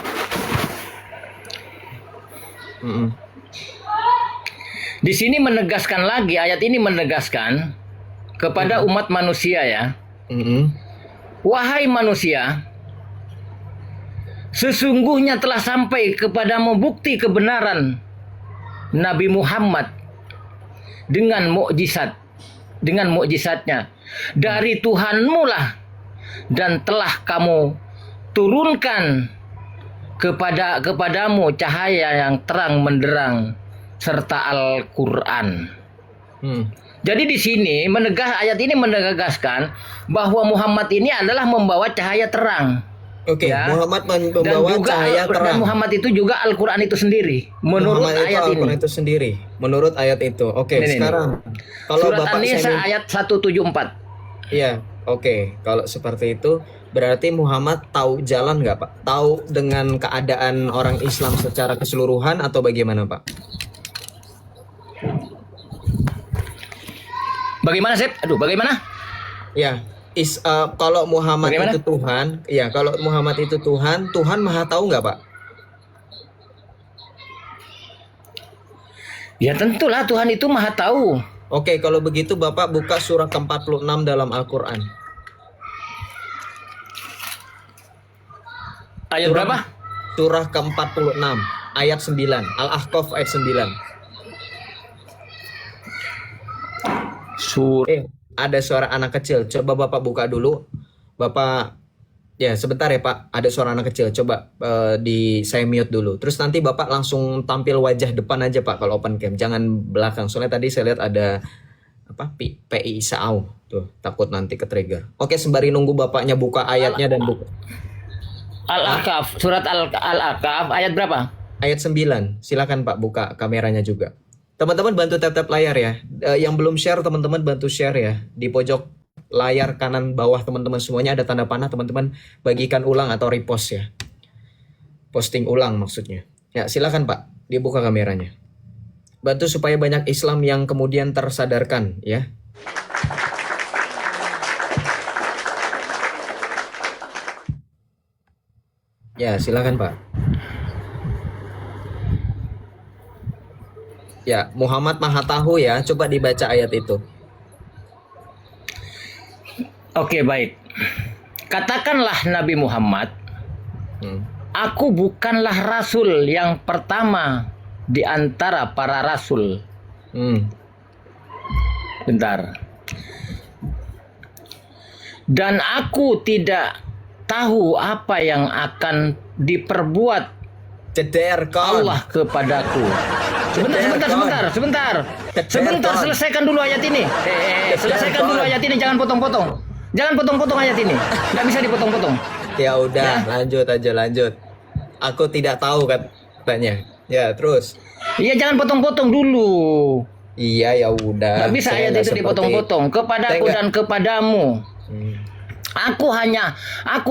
Mm-mm. Di sini menegaskan lagi, ayat ini menegaskan kepada umat manusia ya. Mm-mm. Wahai manusia, sesungguhnya telah sampai kepadamu bukti kebenaran Nabi Muhammad dengan mukjizat dengan mukjizatnya dari Tuhanmu lah, dan telah kamu turunkan kepadamu cahaya yang terang menderang serta Al-Qur'an. Jadi di sini ayat ini menegaskan bahwa Muhammad ini adalah membawa cahaya terang. Oke, Ya. Muhammad Dan membawa juga cahaya dan terang. Muhammad itu juga Al-Qur'an itu sendiri menurut Muhammad itu ayat Al-Quran ini. itu sendiri. Menurut ayat itu. Oke, Ini. sekarang kalau Surat Bapak An-Nisa saya ayat 174. Iya, oke. Kalau seperti itu berarti Muhammad tahu jalan nggak, Pak? Tahu dengan keadaan orang Islam secara keseluruhan atau bagaimana, Pak? Bagaimana, Sep? Bagaimana? Ya, kalau Muhammad Bagaimana? itu Tuhan, ya kalau Muhammad itu Tuhan, Tuhan Maha tahu nggak, Pak? Ya tentulah Tuhan itu Maha tahu. Oke, kalau begitu Bapak buka surah ke-46 dalam Al-Quran. Ayat berapa? Surah ke-46 ayat 9, Al-Ahqaf ayat 9. Ada suara anak kecil. Coba Bapak buka dulu. Bapak, ya sebentar ya Pak. Ada suara anak kecil. Coba saya mute dulu. Terus nanti Bapak langsung tampil wajah depan aja Pak kalau open cam. Jangan belakang. Soalnya tadi saya lihat ada PI Saau. Tuh, takut nanti ke trigger. Oke, sembari nunggu Bapaknya buka ayatnya dan buka. Al-Ahqaf, surat Al-Ahqaf ayat berapa? Ayat 9. Silakan Pak buka kameranya juga. Teman-teman bantu tap-tap layar ya. Yang belum share teman-teman bantu share ya. Di pojok layar kanan bawah teman-teman semuanya ada tanda panah, teman-teman bagikan ulang atau repost ya. Posting ulang maksudnya. Ya, silakan Pak, dibuka kameranya. Bantu supaya banyak Islam yang kemudian tersadarkan ya. Ya, silakan Pak. Ya, Muhammad Maha Tahu ya. Coba dibaca ayat itu. Oke, baik. Katakanlah Nabi Muhammad, aku bukanlah rasul yang pertama di antara para rasul. Bentar. Dan aku tidak tahu apa yang akan diperbuat Allah kepadaku. Sebentar. Selesaikan dulu ayat ini. Selesaikan dulu ayat ini, jangan potong-potong. Jangan potong-potong ayat ini. Nggak bisa dipotong-potong. Ya udah, lanjut. Aku tidak tahu katanya. Ya, terus. Iya, jangan potong-potong dulu. Iya, ya udah. Nggak bisa ayat itu dipotong-potong. Kepadaku dan kepadamu. Aku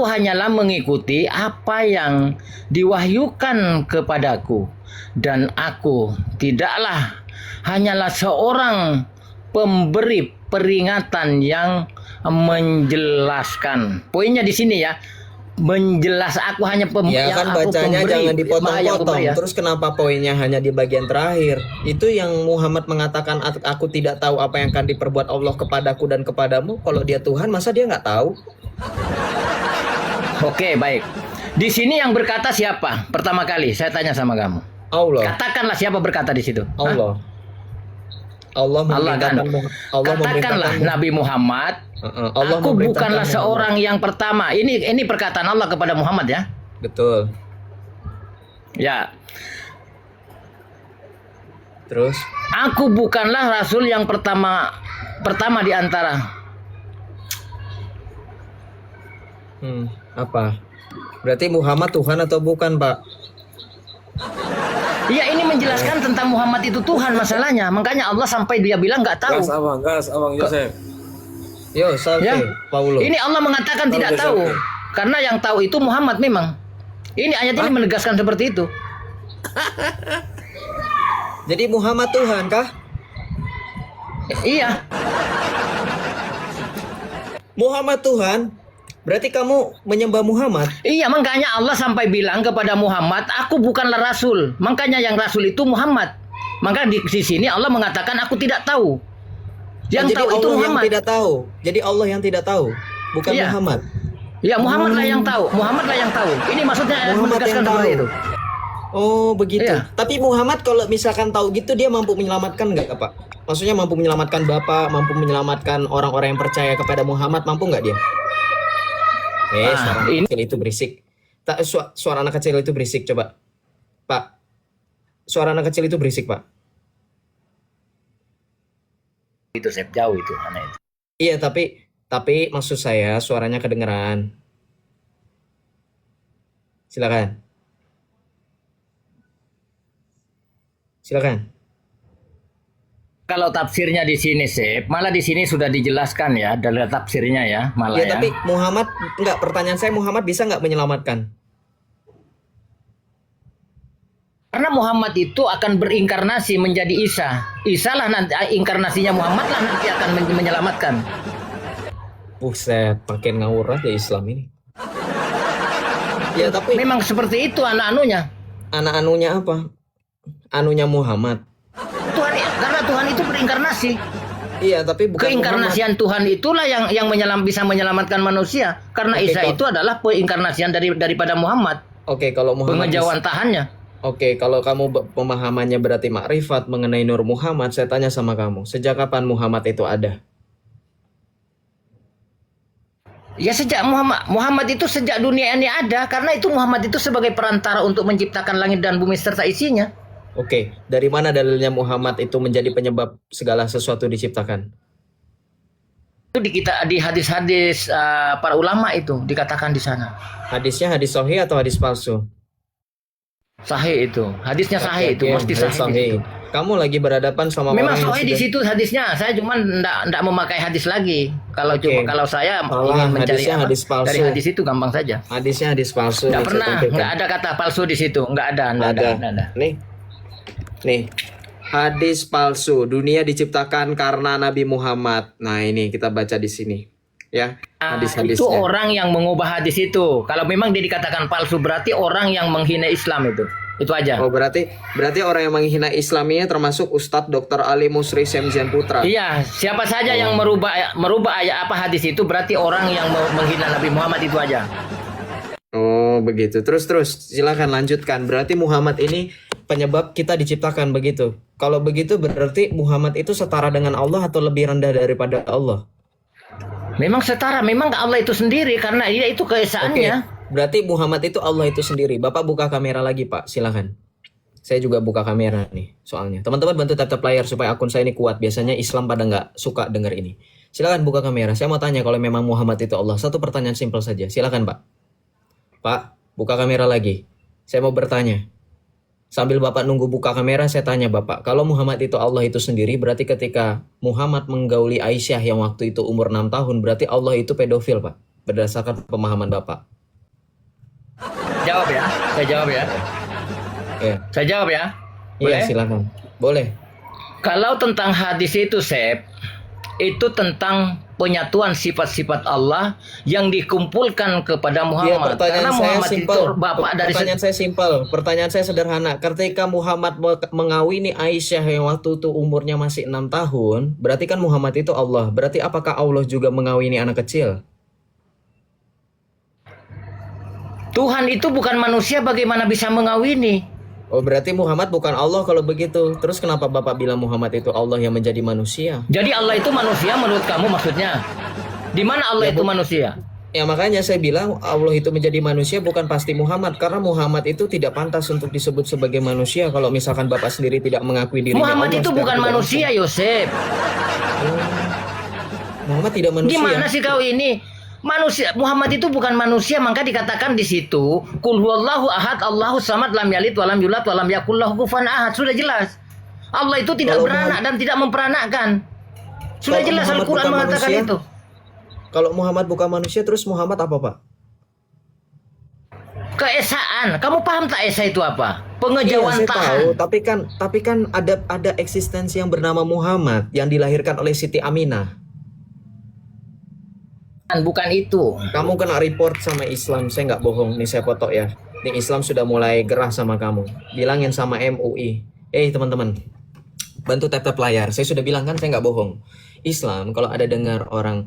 hanyalah mengikuti apa yang diwahyukan kepadaku, dan aku tidaklah hanyalah seorang pemberi peringatan yang menjelaskan. Poinnya di sini ya, aku hanya ya kan bacanya jangan dipotong-potong. Terus kenapa poinnya hanya di bagian terakhir? Itu yang Muhammad mengatakan aku tidak tahu apa yang akan diperbuat Allah kepadaku dan kepadamu. Kalau dia Tuhan masa dia nggak tahu? Oke, baik. Di sini yang berkata siapa? Pertama kali saya tanya sama kamu. Allah. Katakanlah siapa berkata di situ? Allah. Allah kan? Katakanlah Nabi Muhammad, aku bukanlah seorang yang pertama. Ini perkataan Allah kepada Muhammad ya. Betul. Ya. Terus? Aku bukanlah rasul yang pertama di antara. Apa? Berarti Muhammad Tuhan atau bukan, Pak? Iya, ini menjelaskan tentang Muhammad itu Tuhan masalahnya. Makanya Allah sampai dia bilang nggak tahu. Gas, abang Yosef. Yo, sampai Paulo. Ini Allah mengatakan tidak tahu. Karena yang tahu itu Muhammad memang. Ini ayat ini menegaskan seperti itu. Jadi Muhammad Tuhan kah? Iya. Muhammad Tuhan? Berarti kamu menyembah Muhammad? Iya, makanya Allah sampai bilang kepada Muhammad, aku bukanlah rasul. Makanya yang rasul itu Muhammad. Maka di sini Allah mengatakan aku tidak tahu. Yang tahu itu Muhammad. Yang tidak tahu. Jadi Allah yang tidak tahu, bukan Muhammad. Ya, Muhammad lah yang tahu. Muhammad lah yang tahu. Ini maksudnya Muhammad yang tahu. seperti itu. Oh begitu. Iya. Tapi Muhammad kalau misalkan tahu gitu dia mampu menyelamatkan nggak Pak? Maksudnya mampu menyelamatkan Bapak, mampu menyelamatkan orang-orang yang percaya kepada Muhammad, mampu nggak dia? Suara anak ini kecil itu berisik. Tak, suara anak kecil itu berisik coba. Pak, suara anak kecil itu berisik Pak. itu Sep, jauh itu anak itu. Iya tapi maksud saya suaranya kedengeran. Silakan. Silakan. Kalau tafsirnya di sini Sep, malah di sini sudah dijelaskan ya dari tafsirnya ya, malah Ya ya. tapi Muhammad enggak, pertanyaan saya Muhammad bisa nggak menyelamatkan? Karena Muhammad itu akan berinkarnasi menjadi Isa. Isa lah nanti inkarnasinya Muhammad lah nanti akan menyelamatkan. Buset, makin ngawur aja Islam ini. Ya tapi Memang seperti itu anak-anunya. anak anunya apa? Anunya Muhammad. Karena Tuhan itu berinkarnasi. Iya, tapi bukan Muhammad. Keinkarnasian Tuhan itulah yang bisa menyelamatkan manusia. Karena Oke, Isa itu adalah peinkarnasian daripada Muhammad. Oke, kalau Muhammad Pengejauhan tahannya. Oke, kalau kamu pemahamannya berarti makrifat mengenai Nur Muhammad, saya tanya sama kamu, sejak kapan Muhammad itu ada? Ya sejak Muhammad itu sejak dunia ini ada, karena itu Muhammad itu sebagai perantara untuk menciptakan langit dan bumi serta isinya. Oke, dari mana dalilnya Muhammad itu menjadi penyebab segala sesuatu diciptakan? Itu di hadis-hadis para ulama itu dikatakan di sana. Hadisnya hadis sahih atau hadis palsu? Sahih itu, hadisnya sahih itu, Oke, pasti hadis sahih di situ. Kamu lagi berhadapan sama Memang orang yang sahih di sudah... situ hadisnya. Saya cuma ndak memakai hadis lagi. Kalau Oke. kalau saya Salah, ingin mencari hadisnya hadis palsu. dari hadis itu gampang saja. Hadisnya hadis palsu. Nggak nih, saya pernah, tampilkan. nggak ada kata palsu di situ, nggak ada. Nih, hadis palsu. Dunia diciptakan karena Nabi Muhammad. Nah, ini kita baca di sini. Ya, Itu hadis-hadisnya. orang yang mengubah hadis itu. Kalau memang dia dikatakan palsu, berarti orang yang menghina Islam itu. Itu aja. Oh, berarti orang yang menghina Islamnya termasuk Ustadz Dr. Ali Musri Semzian Putra. Iya, siapa saja yang merubah ayat apa hadis itu berarti orang yang menghina Nabi Muhammad, itu aja. Oh, begitu. Terus silakan lanjutkan. Berarti Muhammad ini penyebab kita diciptakan begitu. Kalau begitu berarti Muhammad itu setara dengan Allah atau lebih rendah daripada Allah? Memang setara, memang Allah itu sendiri karena dia itu Oke, keesaannya. berarti Muhammad itu Allah itu sendiri. Bapak buka kamera lagi, Pak. Silakan. Saya juga buka kamera nih, soalnya. Teman-teman bantu tap layar supaya akun saya ini kuat. Biasanya Islam pada nggak suka dengar ini. Silakan buka kamera. Saya mau tanya kalau memang Muhammad itu Allah. Satu pertanyaan simpel saja. Silakan, Pak. Pak, buka kamera lagi. Saya mau bertanya. Sambil Bapak nunggu buka kamera, saya tanya Bapak. Kalau Muhammad itu Allah itu sendiri, berarti ketika Muhammad menggauli Aisyah yang waktu itu umur 6 tahun, berarti Allah itu pedofil, Pak. Berdasarkan pemahaman Bapak. Jawab ya, saya jawab ya. Ya. Saya jawab ya. Iya, Boleh? silakan. Boleh. Kalau tentang hadis itu, Sep, itu tentang penyatuan sifat-sifat Allah yang dikumpulkan kepada Iya, Muhammad. pertanyaan Karena saya Muhammad simpel. itu bapak dari Pertanyaan saya simpel. Pertanyaan saya sederhana. Ketika Muhammad mengawini Aisyah yang waktu itu umurnya masih 6 tahun, berarti kan Muhammad itu Allah. Berarti apakah Allah juga mengawini anak kecil? Tuhan itu bukan manusia, bagaimana bisa mengawini? Oh, berarti Muhammad bukan Allah kalau begitu. Terus kenapa Bapak bilang Muhammad itu Allah yang menjadi manusia? Jadi Allah itu manusia menurut kamu maksudnya? Di mana Allah itu manusia? Ya makanya saya bilang Allah itu menjadi manusia bukan pasti Muhammad. Karena Muhammad itu tidak pantas untuk disebut sebagai manusia. Kalau misalkan Bapak sendiri tidak mengakui dirinya Muhammad Allah itu secara bukan tidak manusia, Yosef. Muhammad tidak manusia. Gimana sih kau ini? Manusia, Muhammad itu bukan manusia, maka dikatakan di situ, Qul huwallahu ahad, Allahu samad, lam yalid walam yulad walam yakul lahu kufuwan ahad. Sudah jelas. Allah itu tidak Kalau beranak dan tidak memperanakkan. Sudah Kalau jelas Muhammad Al-Quran bukan mengatakan manusia, itu. Kalau Muhammad bukan manusia, terus Muhammad apa, Pak? Keesaan. Kamu paham tak esa itu apa? Iya, Pengejauhan saya tahan. tahu. Tapi kan ada eksistensi yang bernama Muhammad yang dilahirkan oleh Siti Aminah. Bukan itu. Kamu kena report sama Islam, saya nggak bohong. Nih saya foto ya. Nih Islam sudah mulai gerah sama kamu. Bilangin sama MUI. Teman-teman, bantu tap layar. Saya sudah bilang kan saya nggak bohong. Islam kalau ada dengar orang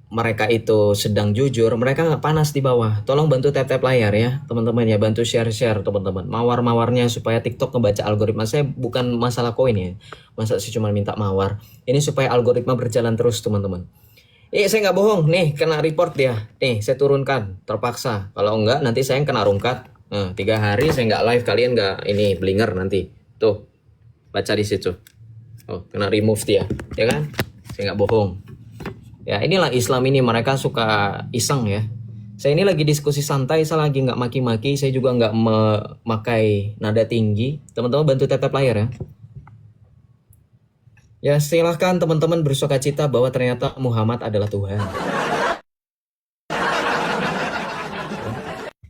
mereka itu sedang jujur, mereka nggak panas di bawah. Tolong bantu tap-tap layar ya teman-teman ya, bantu share-share teman-teman. Mawar-mawarnya supaya TikTok ngebaca algoritma. Saya bukan masalah koin ya, masa sih cuma minta mawar. Ini supaya algoritma berjalan terus teman-teman. Saya nggak bohong nih, kena report dia. Nih saya turunkan, terpaksa. Kalau enggak nanti saya yang kena rungkat. 3 hari saya nggak live, kalian nggak ini blinger nanti. Tuh baca di situ. Oh kena remove dia, ya kan? Saya nggak bohong. Ya inilah Islam ini, mereka suka iseng ya. Saya ini lagi diskusi santai, saya lagi nggak maki-maki, saya juga nggak memakai nada tinggi. Teman-teman bantu tap layar ya. Ya silahkan teman-teman bersukacita bahwa ternyata Muhammad adalah Tuhan.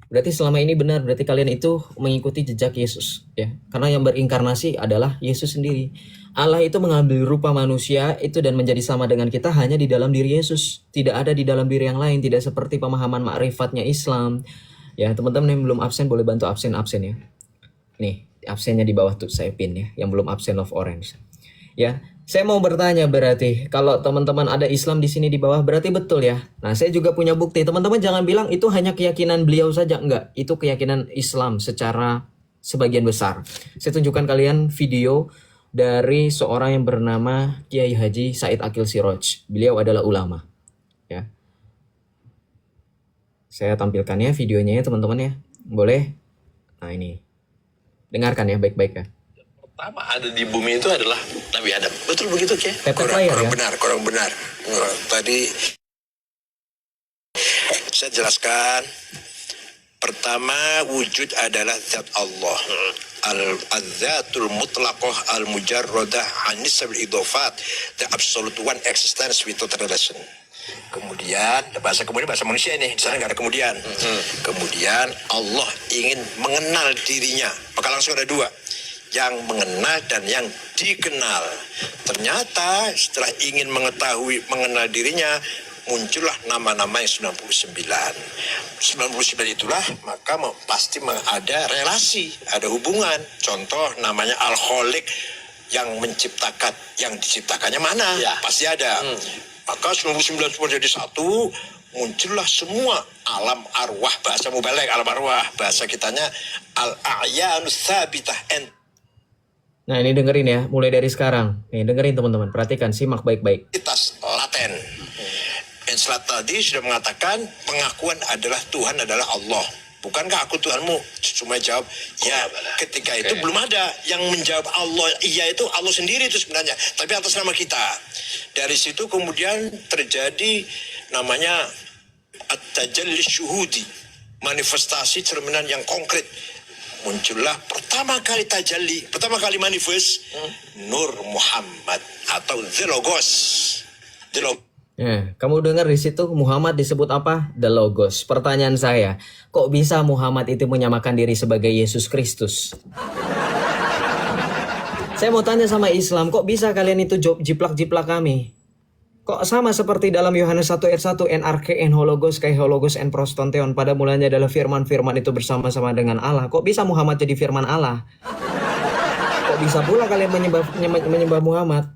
Berarti selama ini benar, berarti kalian itu mengikuti jejak Yesus ya. Karena yang berinkarnasi adalah Yesus sendiri. Allah itu mengambil rupa manusia itu dan menjadi sama dengan kita hanya di dalam diri Yesus. Tidak ada di dalam diri yang lain, tidak seperti pemahaman ma'rifatnya Islam. Ya, teman-teman yang belum absen boleh bantu absen ya. Nih, absennya di bawah tuh saya pin ya, yang belum absen of orange. Ya, saya mau bertanya berarti kalau teman-teman ada Islam di sini di bawah berarti betul ya. Nah, saya juga punya bukti. Teman-teman jangan bilang itu hanya keyakinan beliau saja, enggak. Itu keyakinan Islam secara sebagian besar. Saya tunjukkan kalian video dari seorang yang bernama Kiai Haji Said Akil Siroj. Beliau adalah ulama. Ya. Saya tampilkan ya videonya ya teman-teman ya. Boleh? Nah ini. Dengarkan ya baik-baik ya. Pertama ada di bumi itu adalah Nabi Adam. Betul begitu Kiai? Kurang benar. Tadi saya jelaskan. Pertama wujud adalah zat Allah. Al-Zatul Mutlaqah Al-Mujarradah Anisabil Idofat, the absolute one existence without relation. Kemudian bahasa manusia ini di sana nggak ada kemudian. Kemudian Allah ingin mengenal dirinya, maka langsung ada 2, yang mengenal dan yang dikenal. Ternyata setelah ingin mengenal dirinya, muncullah nama-nama yang 99 itulah, maka pasti ada relasi, ada hubungan. Contoh namanya Al-Khaliq, yang menciptakan, yang diciptakannya mana ya. Pasti ada. Maka 99 semua jadi satu, muncullah semua alam arwah, bahasa mubalek alam arwah, bahasa kitanya al-a'yanus sabitah. Nah ini dengerin ya, mulai dari sekarang. Nih dengerin teman-teman, perhatikan, simak baik-baik. Laten. Enslat tadi sudah mengatakan pengakuan adalah Tuhan adalah Allah. Bukankah aku Tuhanmu? Cuma jawab, ya ketika itu belum ada yang menjawab Allah. Iya itu Allah sendiri itu sebenarnya. Tapi atas nama kita. Dari situ kemudian terjadi namanya at-tajalli syuhudi. Manifestasi cerminan yang konkret. Muncullah pertama kali tajalli, pertama kali manifest Nur Muhammad atau The Logos. Ya, kamu dengar di situ Muhammad disebut apa? The Logos. Pertanyaan saya, kok bisa Muhammad itu menyamakan diri sebagai Yesus Kristus? Saya mau tanya sama Islam, kok bisa kalian itu jiplak-jiplak kami? Kok sama seperti dalam Yohanes 1 ayat 1, NRK en hologos kai hologos en prostonteon, pada mulanya adalah firman-firman itu bersama-sama dengan Allah. Kok bisa Muhammad jadi firman Allah? Kok bisa pula kalian menyembah Muhammad?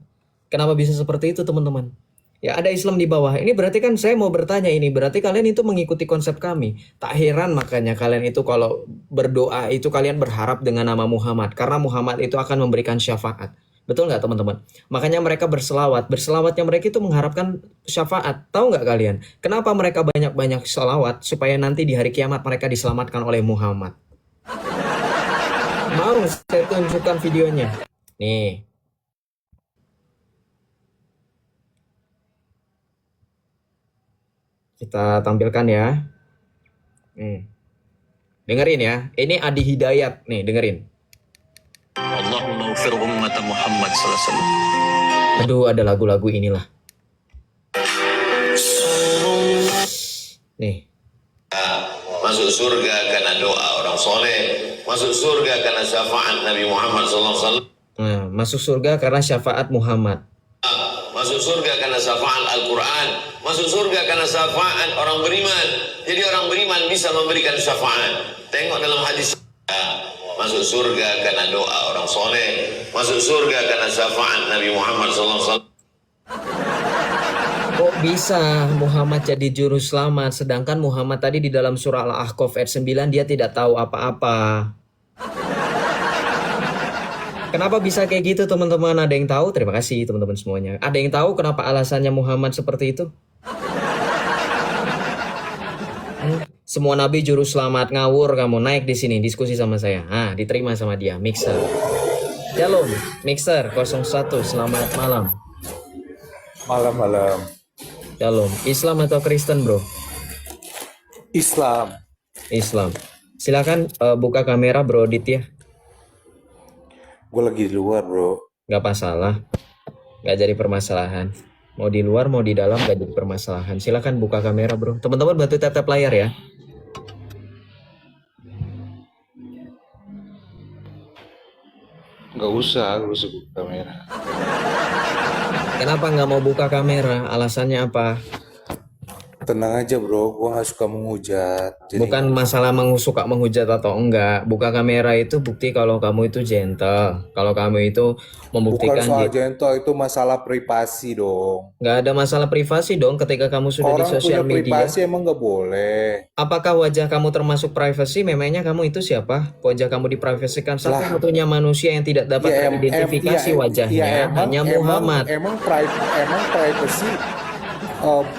Kenapa bisa seperti itu teman-teman? Ya ada Islam di bawah. Ini berarti kan saya mau bertanya ini. Berarti kalian itu mengikuti konsep kami. Tak heran makanya kalian itu kalau berdoa itu kalian berharap dengan nama Muhammad. Karena Muhammad itu akan memberikan syafaat. Betul nggak teman-teman? Makanya mereka berselawat. Berselawatnya mereka itu mengharapkan syafaat. Tahu nggak kalian? Kenapa mereka banyak-banyak selawat? Supaya nanti di hari kiamat mereka diselamatkan oleh Muhammad. Mau saya tunjukkan videonya. Nih. Kita tampilkan ya. Dengerin ya. Ini Adi Hidayat. Nih, dengerin. Allahumma ufir ummat Muhammad sallallahu alaihi wasallam. Aduh, ada lagu-lagu inilah. Nih. Masuk surga karena doa orang soleh. Masuk surga karena syafaat Nabi Muhammad sallallahu alaihi wasallam. Nah, masuk surga karena syafaat Muhammad. Masuk surga karena syafaat Al-Quran. Masuk surga karena syafaat orang beriman. Jadi orang beriman bisa memberikan syafaat. Tengok dalam hadis. Masuk surga karena doa orang soleh. Masuk surga karena syafaat Nabi Muhammad SAW. Kok Bisa Muhammad jadi juru selamat, sedangkan Muhammad tadi di dalam surah Al-Ahqaf ayat 9 dia tidak tahu apa-apa. Kenapa bisa kayak gitu teman-teman? Ada yang tahu? Terima kasih teman-teman semuanya. Ada yang tahu kenapa alasannya Muhammad seperti itu? Semua nabi juru selamat, ngawur kamu, naik di sini diskusi sama saya. Nah, diterima sama dia, Mixer. Shalom, Mixer 01, selamat malam. Malam-malam. Shalom, Islam atau Kristen bro? Islam. Islam. Silakan buka kamera bro Ditya. Gue lagi di luar, bro. Gak masalah, gak jadi permasalahan. Mau di luar mau di dalam gak jadi permasalahan. Silakan buka kamera bro. Teman-teman bantu tap-tap layar ya. Gak usah buka kamera. Kenapa nggak mau buka kamera? Alasannya apa? Tenang aja, bro. Gue gak suka menghujat. Jadi Bukan masalah suka menghujat atau enggak. Buka kamera itu bukti kalau kamu itu gentle. Kalau kamu itu bukan membuktikan soal gentle, itu masalah privasi dong. nggak ada masalah privasi dong ketika kamu sudah di Orang sosial punya media. privasi emang gak boleh. Apakah wajah kamu termasuk privasi? Memangnya kamu itu siapa? Wajah kamu diprivasikan. Satu-satunya manusia yang tidak dapat teridentifikasi wajahnya hanya Muhammad. Emang privasi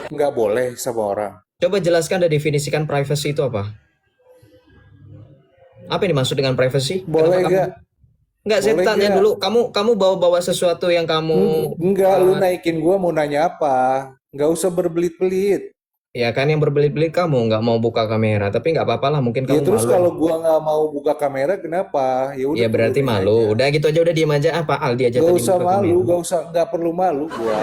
nggak boleh sama orang. Coba jelaskan dan definisikan privacy itu apa? Apa yang dimaksud dengan privacy? Boleh Kenapa gak? Enggak, saya Boleh tanya nggak? dulu. Kamu bawa sesuatu yang kamu Enggak, lu naikin gue mau nanya apa? Nggak usah berbelit-belit. ya kan yang berbelit-belit kamu nggak mau buka kamera, tapi nggak apa-apa lah. Mungkin Ya kamu terus malu. kalau gua nggak mau buka kamera, kenapa? Ya udah. Ya berarti turutin malu. aja. Udah gitu aja, udah diem aja. Apa Aldi aja Gak tadi usah buka malu, kamera. nggak perlu malu gua.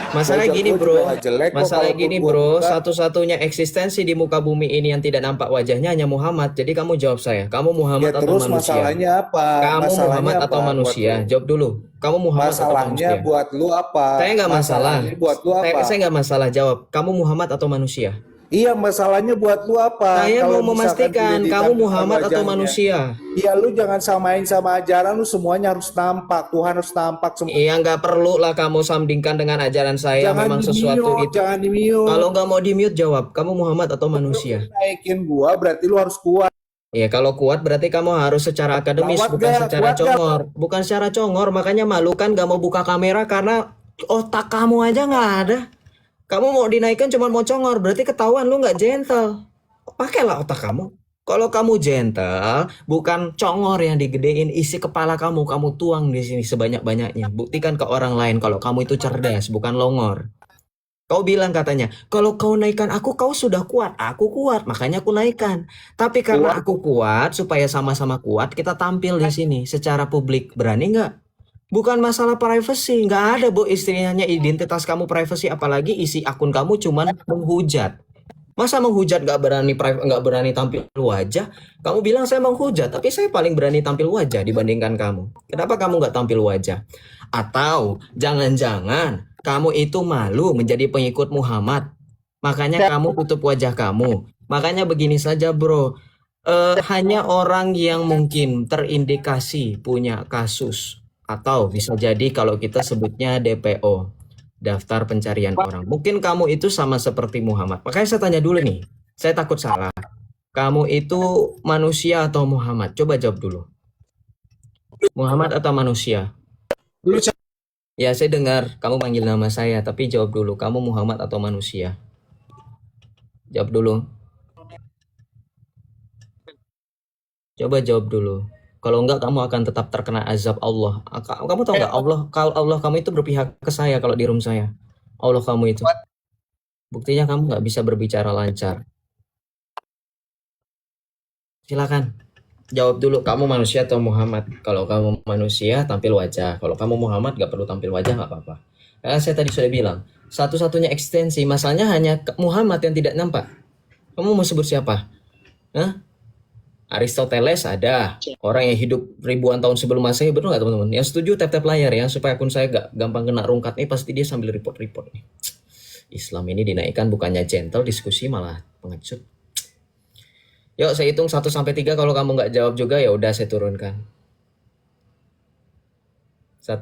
Masalah Wajah gini gua bro, juga nggak jelek kok masalah kalau gini gua bro, buka. satu-satunya eksistensi di muka bumi ini yang tidak nampak wajahnya hanya Muhammad. Jadi kamu jawab saya, kamu Muhammad Ya atau terus manusia? masalahnya apa? Kamu Masalahnya Muhammad apa atau buat manusia? lu? Jawab dulu. Kamu Muhammad atau Masalahnya manusia? buat lu apa? Saya nggak masalah. Masalahnya buat lu apa? Saya nggak masalah jawab. Kamu Muhammad atau manusia? Iya, masalahnya buat lu apa? Saya Kalau mau misalkan memastikan tidak kamu ditampilkan Muhammad atau wajahnya. manusia. Iya, lu jangan samain sama ajaran, lu semuanya harus nampak. Tuhan harus nampak semua. Iya nggak perlu lah kamu sandingkan dengan ajaran saya. Jangan Memang sesuatu di-mute, itu. jangan di-mute. Kalau nggak mau di mute jawab. Kamu Muhammad atau manusia? Lu naikin gua berarti lu harus kuat. Ya kalau kuat berarti kamu harus secara akademis, Kuat bukan gak? secara Kuat gak? congor. Bukan secara congor, makanya malu kan gak mau buka kamera karena otak kamu aja nggak ada. Kamu mau dinaikkan cuma mau congor, berarti ketahuan lu nggak gentle. Pakailah otak kamu. Kalau kamu gentle, bukan congor yang digedein, isi kepala kamu tuang di sini sebanyak-banyaknya. Buktikan ke orang lain kalau kamu itu cerdas, bukan longor. Kau bilang katanya, kalau kau naikkan aku, kau sudah kuat. Aku kuat, makanya aku naikkan. Tapi karena aku kuat, supaya sama-sama kuat, kita tampil di sini secara publik. Berani nggak? Bukan masalah privacy, nggak ada bu istilahnya identitas kamu privacy, apalagi isi akun kamu cuman menghujat. Masa menghujat nggak berani tampil wajah? Kamu bilang saya menghujat, tapi saya paling berani tampil wajah dibandingkan kamu. Kenapa kamu nggak tampil wajah? Atau jangan-jangan kamu itu malu menjadi pengikut Muhammad, makanya kamu tutup wajah kamu. Makanya begini saja bro, hanya orang yang mungkin terindikasi punya kasus, atau bisa jadi kalau kita sebutnya DPO, daftar pencarian orang. Mungkin kamu itu sama seperti Muhammad. Makanya saya tanya dulu nih, saya takut salah. Kamu itu manusia atau Muhammad? Coba jawab dulu. Muhammad atau manusia? Ya saya dengar kamu panggil nama saya, tapi jawab dulu. Kamu Muhammad atau manusia? Jawab dulu. Coba jawab dulu. Kalau enggak kamu akan tetap terkena azab Allah. Kamu tahu nggak kalau Allah kamu itu berpihak ke saya kalau di room saya. Allah kamu itu. Buktinya kamu nggak bisa berbicara lancar. Silakan. Jawab dulu, kamu manusia atau Muhammad? Kalau kamu manusia, tampil wajah. Kalau kamu Muhammad, nggak perlu tampil wajah, nggak apa-apa. Karena saya tadi sudah bilang, satu-satunya ekstensi, masalahnya hanya Muhammad yang tidak nampak. Kamu mau sebut siapa? Hah? Aristoteles ada, orang yang hidup ribuan tahun sebelum Masehi, betul nggak teman-teman? Yang setuju tap-tap layar ya, supaya akun saya gak gampang kena rungkat. Pasti dia sambil report-report nih. Islam ini dinaikkan bukannya gentle, diskusi malah pengecut. Yuk saya hitung 1 sampai 3, kalau kamu nggak jawab juga ya udah saya turunkan. 1,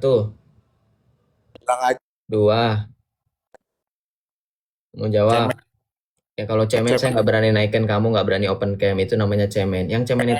Bilang aja. 2, Mau jawab? Ya kalau cemen saya nggak berani naikin kamu, nggak berani open cam, itu namanya cemen. Yang cemen itu